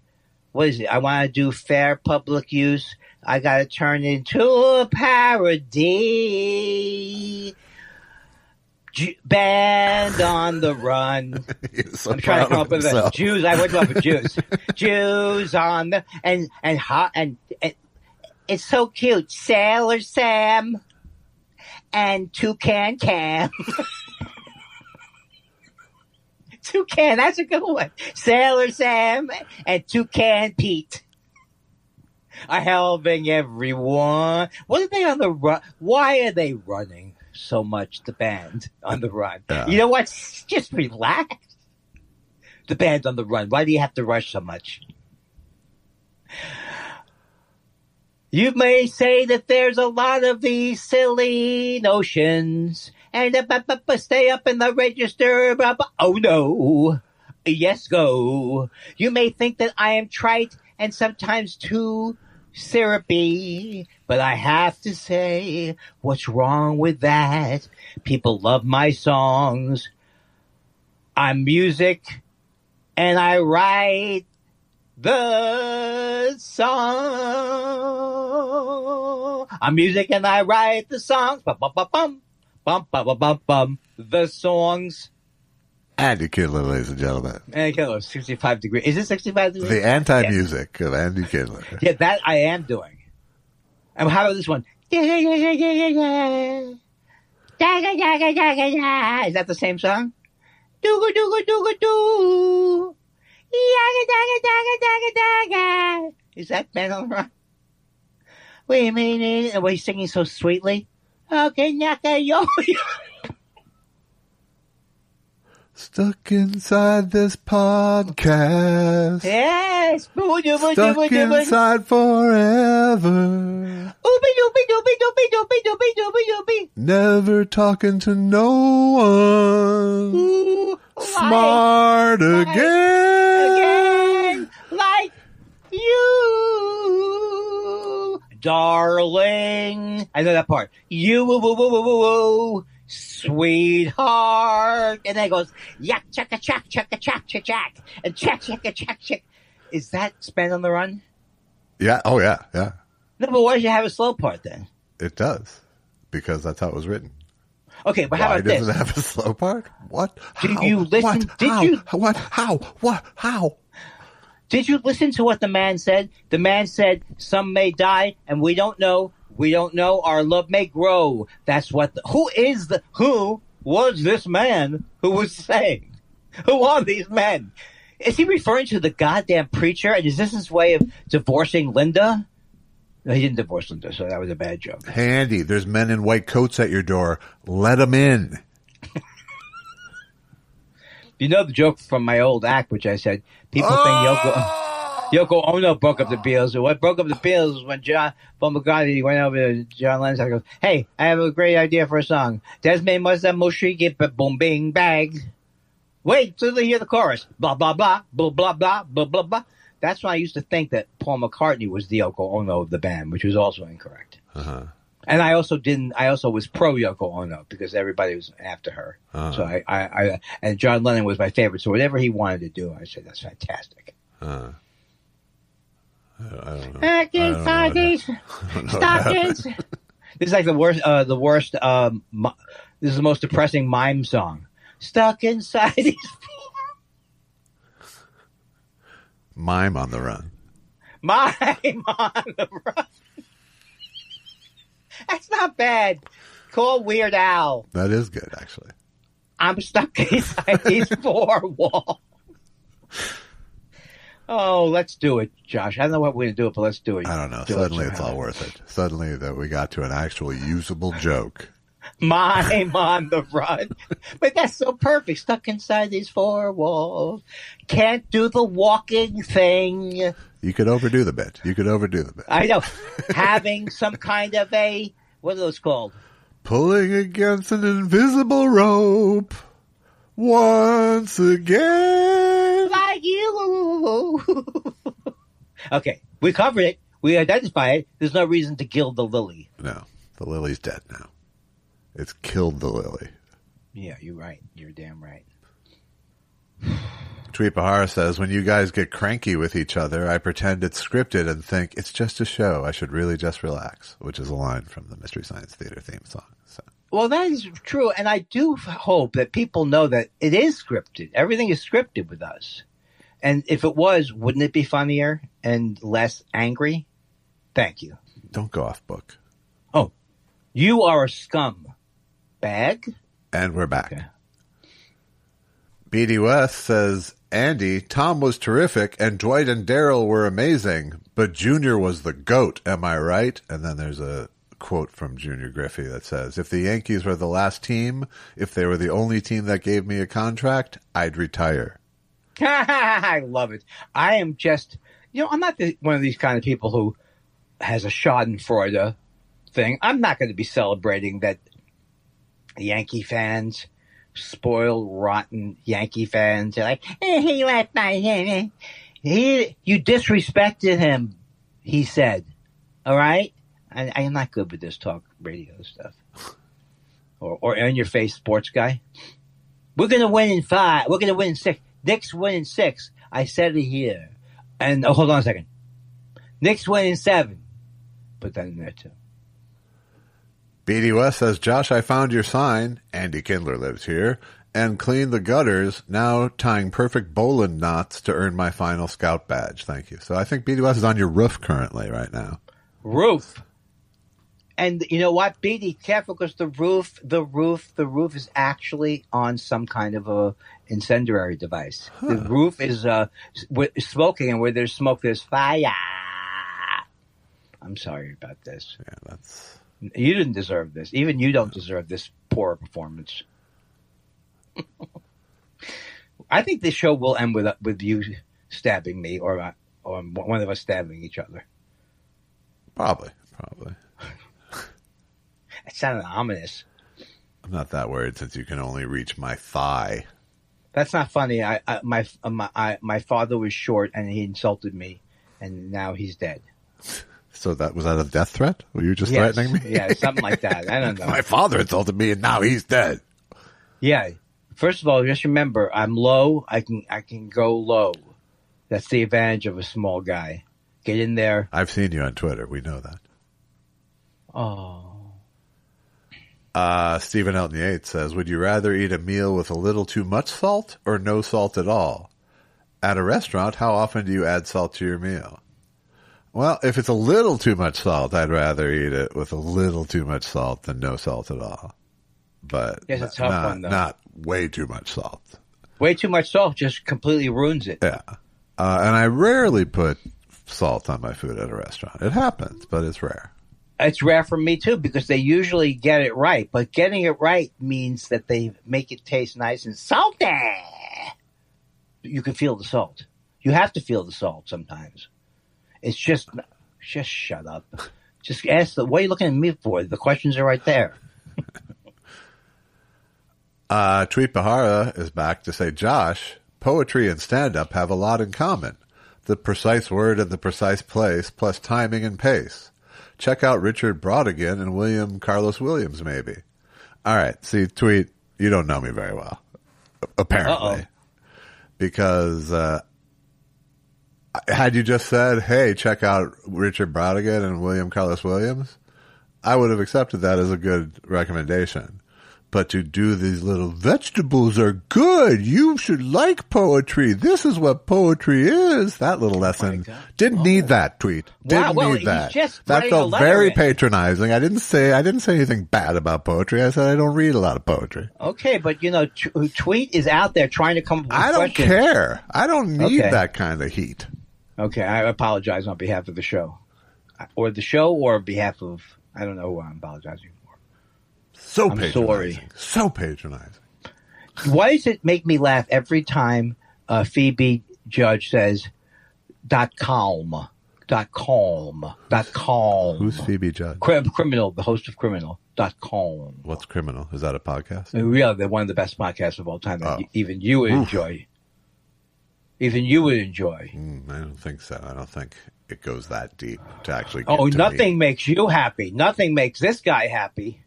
what is it? I want to do fair public use. I got to turn it into a parody. Band on the Run. So I'm trying to come up with the Jews. I went up with Jews. Jews on the and it's so cute. Sailor Sam and Toucan Cam. Toucan, that's a good one. Sailor Sam and Toucan Pete are helping everyone. What are they on the run? Why are they running so much, the band on the run? You know what? Just relax. The band on the run. Why do you have to rush so much? You may say that there's a lot of these silly notions and stay up in the register. Oh no. Yes, go. You may think that I am trite and sometimes too syrupy, but I have to say, what's wrong with that? People love my songs. I'm music and I write the song. I'm music and I write the songs. Bum, bum, bum, bum. Bum, bum, bum, bum, bum. The songs. Andy Kindler, ladies and gentlemen. Andy Kindler, 65 degrees. Is it 65 degrees? The anti-music of Andy Kindler. Yeah, that I am doing. And how about this one? Is that the same song? Dooga dooga dooga doo. Yaga daga daga daga daga. Is that Band on the Run? Wait a minute. And he's singing so sweetly. Okay, naka yo. Stuck inside this podcast. Yes. Stuck inside forever. Ooby dooby dooby dooby dooby dooby dooby dooby. Never talking to no one. Ooh, Smart again. Like you, darling. I know that part. You, woo, woo, woo, woo, woo, woo, sweetheart. And then it goes, yak, chaka, chak, chaka, chak, chak, chak, and chak, chaka, chak, chak. Is that Band on the Run? Yeah. Oh, yeah. Yeah. No, but why did you have a slow part then? It does. Because that's how it was written. Okay, but how about this? Why does it have a slow part? What? Did How? you listen? What? Did How? you? What? How? What? How? Did you listen to what the man said? The man said, some may die, and we don't know. We don't know. Our love may grow. That's what who was this man who was saying? Who are these men? Is he referring to the goddamn preacher? And is this his way of divorcing Linda? No, he didn't divorce Linda, so that was a bad joke. Hey, Andy, there's men in white coats at your door. Let them in. You know the joke from my old act, which I said, people think Yoko Ono broke up the Beatles. What broke up the Beatles was when Paul McCartney went over to John Lennon and goes, hey, I have a great idea for a song. Desmond must have moshi get boom bing bag. Wait till they hear the chorus. Blah, blah, blah, blah, blah, blah, blah, blah, blah. That's when I used to think that Paul McCartney was the Yoko Ono of the band, which was also incorrect. Uh-huh. And I also was pro Yoko Ono because everybody was after her. Uh-huh. So I and John Lennon was my favorite. So whatever he wanted to do, I said, that's fantastic. Uh-huh. I don't know. Back inside these stockings. This is like the worst, this is the most depressing mime song. Stuck inside these. Mime on the Run. Mime on the Run. That's not bad. Call Weird Al. That is good, actually. I'm stuck inside these four walls. Oh, let's do it, Josh. I don't know what we're going to do it, but let's do it. I don't know. Suddenly it's all worth it. Suddenly that we got to an actual usable joke. Mime on the Run. But that's so perfect. Stuck inside these four walls. Can't do the walking thing. You could overdo the bit. I know. Having some kind of a, what are those called? Pulling against an invisible rope. Once again. Like you. Okay, we covered it. We identified it. There's no reason to kill the lily. No, the lily's dead now. It's killed the lily. Yeah, you're right. You're damn right. Tweepahara says, when you guys get cranky with each other, I pretend it's scripted and think it's just a show. I should really just relax, which is a line from the Mystery Science Theater theme song. So. Well, that is true, and I do hope that people know that it is scripted. Everything is scripted with us. And if it was, wouldn't it be funnier and less angry? Thank you. Don't go off book. Oh, you are a scum bag? And we're back. Okay. BD West says, Andy, Tom was terrific, and Dwight and Daryl were amazing, but Junior was the GOAT, am I right? And then there's a quote from Junior Griffey that says, if the Yankees were the last team, if they were the only team that gave me a contract, I'd retire. I love it. I am just, I'm not one of these kind of people who has a schadenfreude thing. I'm not going to be celebrating that Yankee fans, spoiled, rotten Yankee fans, are like, he left my hand. You disrespected him, he said. All right? I am not good with this talk radio stuff. Or in your face sports guy. We're going to win in 5. We're going to win in 6. Knicks win in 6. I said it here. And, hold on a second. Knicks win in 7. Put that in there, too. BD West says, Josh, I found your sign. Andy Kindler lives here. And cleaned the gutters, now tying perfect bowline knots to earn my final scout badge. Thank you. So I think BD West is on your roof currently right now. Roof. And you know what, BD, careful, because the roof is actually on some kind of a incendiary device. Huh. The roof is smoking, and where there's smoke, there's fire. I'm sorry about this. Yeah, you didn't deserve this. Even you don't deserve this poor performance. I think this show will end with you stabbing me, or one of us stabbing each other. Probably. It sounded ominous. I'm not that worried since you can only reach my thigh. That's not funny. My father was short and he insulted me, and now he's dead. So was that a death threat? Were you just threatening me? Yeah, something like that. I don't know. My father insulted me and now he's dead. Yeah. First of all, just remember, I'm low. I can go low. That's the advantage of a small guy. Get in there. I've seen you on Twitter. We know that. Oh. Stephen Elton Yates says, would you rather eat a meal with a little too much salt or no salt at all? At a restaurant, how often do you add salt to your meal? Well, if it's a little too much salt, I'd rather eat it with a little too much salt than no salt at all. But it's a tough one, though. Not way too much salt. Way too much salt just completely ruins it. Yeah. And I rarely put salt on my food at a restaurant. It happens, but it's rare. It's rare for me, too, because they usually get it right. But getting it right means that they make it taste nice and salty. You can feel the salt. You have to feel the salt sometimes. It's just shut up. Just ask what are you looking at me for? The questions are right there. Tweepahara is back to say, Josh, poetry and stand-up have a lot in common. The precise word and the precise place, plus timing and pace. Check out Richard Brodigan and William Carlos Williams, maybe. All right. See, Tweet, you don't know me very well, apparently. Uh-oh. Because had you just said, hey, check out Richard Brodigan and William Carlos Williams, I would have accepted that as a good recommendation. But to do these little vegetables are good. You should like poetry. This is what poetry is. That little lesson didn't need that, Tweet. Didn't need that. That felt very patronizing. I didn't say anything bad about poetry. I said I don't read a lot of poetry. Okay, but Tweet is out there trying to come up with I don't questions. care. I don't need that kind of heat. Okay, I apologize on behalf of the show, or on behalf of I don't know who I'm apologizing for. I'm patronizing. So patronizing. Why does it make me laugh every time Phoebe Judge says .com? .com. Who's Phoebe Judge? Criminal, the host of Criminal.com. What's Criminal? Is that a podcast? Yeah, they're one of the best podcasts of all time that even you would enjoy. Even you would enjoy. I don't think so. I don't think it goes that deep to actually get to nothing me. Makes you happy. Nothing makes this guy happy.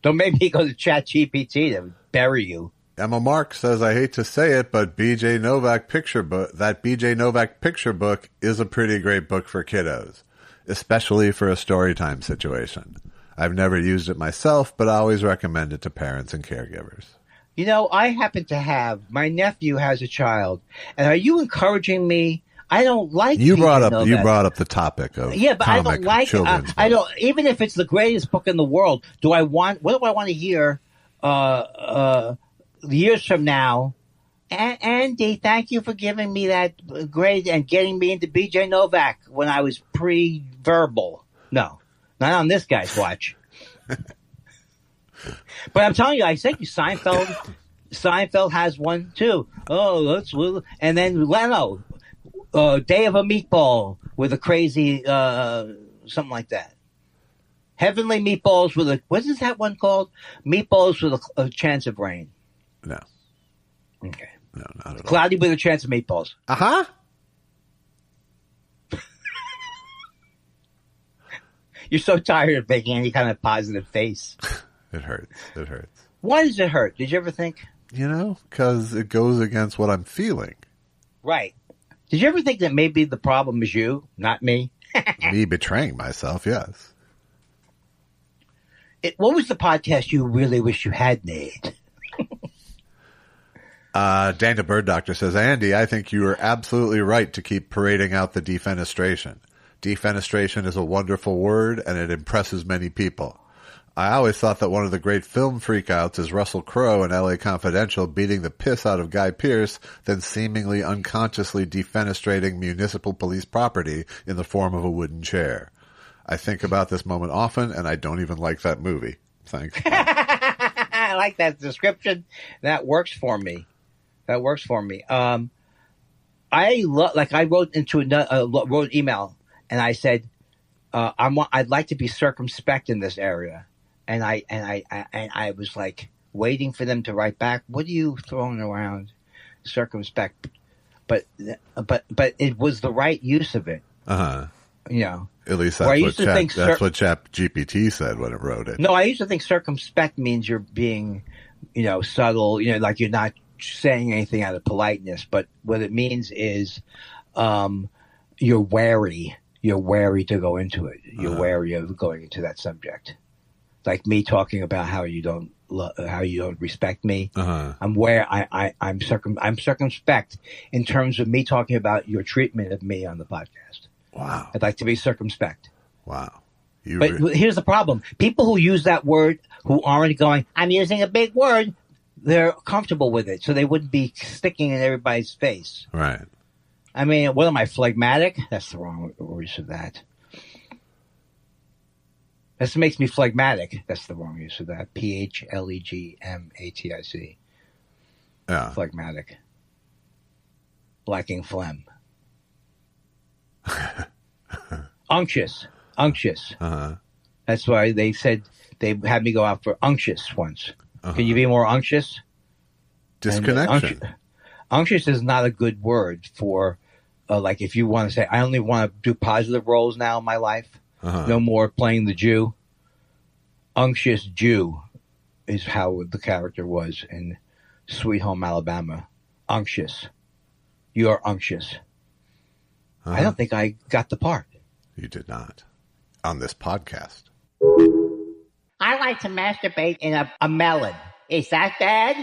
Don't make me go to ChatGPT to bury you. Emma Mark says, I hate to say it, but BJ Novak picture book is a pretty great book for kiddos, especially for a story time situation. I've never used it myself, but I always recommend it to parents and caregivers. You know, I happen to have, my nephew has a child, and are you encouraging me? I don't like you brought up the topic of but I don't like I don't, even if it's the greatest book in the world. What do I want to hear years from now? Andy, thank you for giving me that grade and getting me into BJ Novak when I was pre-verbal. No, not on this guy's watch. But I'm telling you, I think Seinfeld has one too. And then Leno. Day of a Meatball with a crazy, something like that. Heavenly Meatballs with what is that one called? Meatballs with a chance of rain. No. Okay. No, not at all. Cloudy with a chance of meatballs. Uh-huh. You're so tired of making any kind of positive face. It hurts. It hurts. Why does it hurt? Did you ever think? Because it goes against what I'm feeling. Right. Did you ever think that maybe the problem is you, not me? Me betraying myself, yes. What was the podcast you really wish you had made? Dana Bird Doctor says, Andy, I think you are absolutely right to keep parading out the defenestration. Defenestration is a wonderful word, and it impresses many people. I always thought that one of the great film freakouts is Russell Crowe in L.A. Confidential beating the piss out of Guy Pearce, then seemingly unconsciously defenestrating municipal police property in the form of a wooden chair. I think about this moment often, and I don't even like that movie. Thanks. I like that description. That works for me. I wrote into wrote an email, and I said, I'd like to be circumspect in this area. And I was like waiting for them to write back. What are you throwing around? Circumspect, but it was the right use of it. At least that's what Chat GPT said when it wrote it. No, I used to think circumspect means you're being, subtle. Like you're not saying anything out of politeness. But what it means is, you're wary. You're wary to go into it. You're wary of going into that subject. Like me talking about how you don't respect me. I'm circumspect in terms of me talking about your treatment of me on the podcast. Wow. I'd like to be circumspect. Wow. Here's the problem. People who use that word who aren't going, I'm using a big word, they're comfortable with it. So they wouldn't be sticking in everybody's face. Right. I mean, what am I, phlegmatic? That's the wrong use of that. This makes me phlegmatic. That's the wrong use of that. Phlegmatic. Yeah. Phlegmatic. Lacking phlegm. Unctuous. That's why they said they had me go out for unctuous once. Can you be more unctuous? Disconnection. Unctuous is not a good word for, like, if you want to say, I only want to do positive roles now in my life. No more playing the Jew. Unctuous Jew is how the character was in Sweet Home Alabama. Unctuous. You are unctuous. I don't think I got the part. You did not. On this podcast. I like to masturbate in a melon. Is that bad?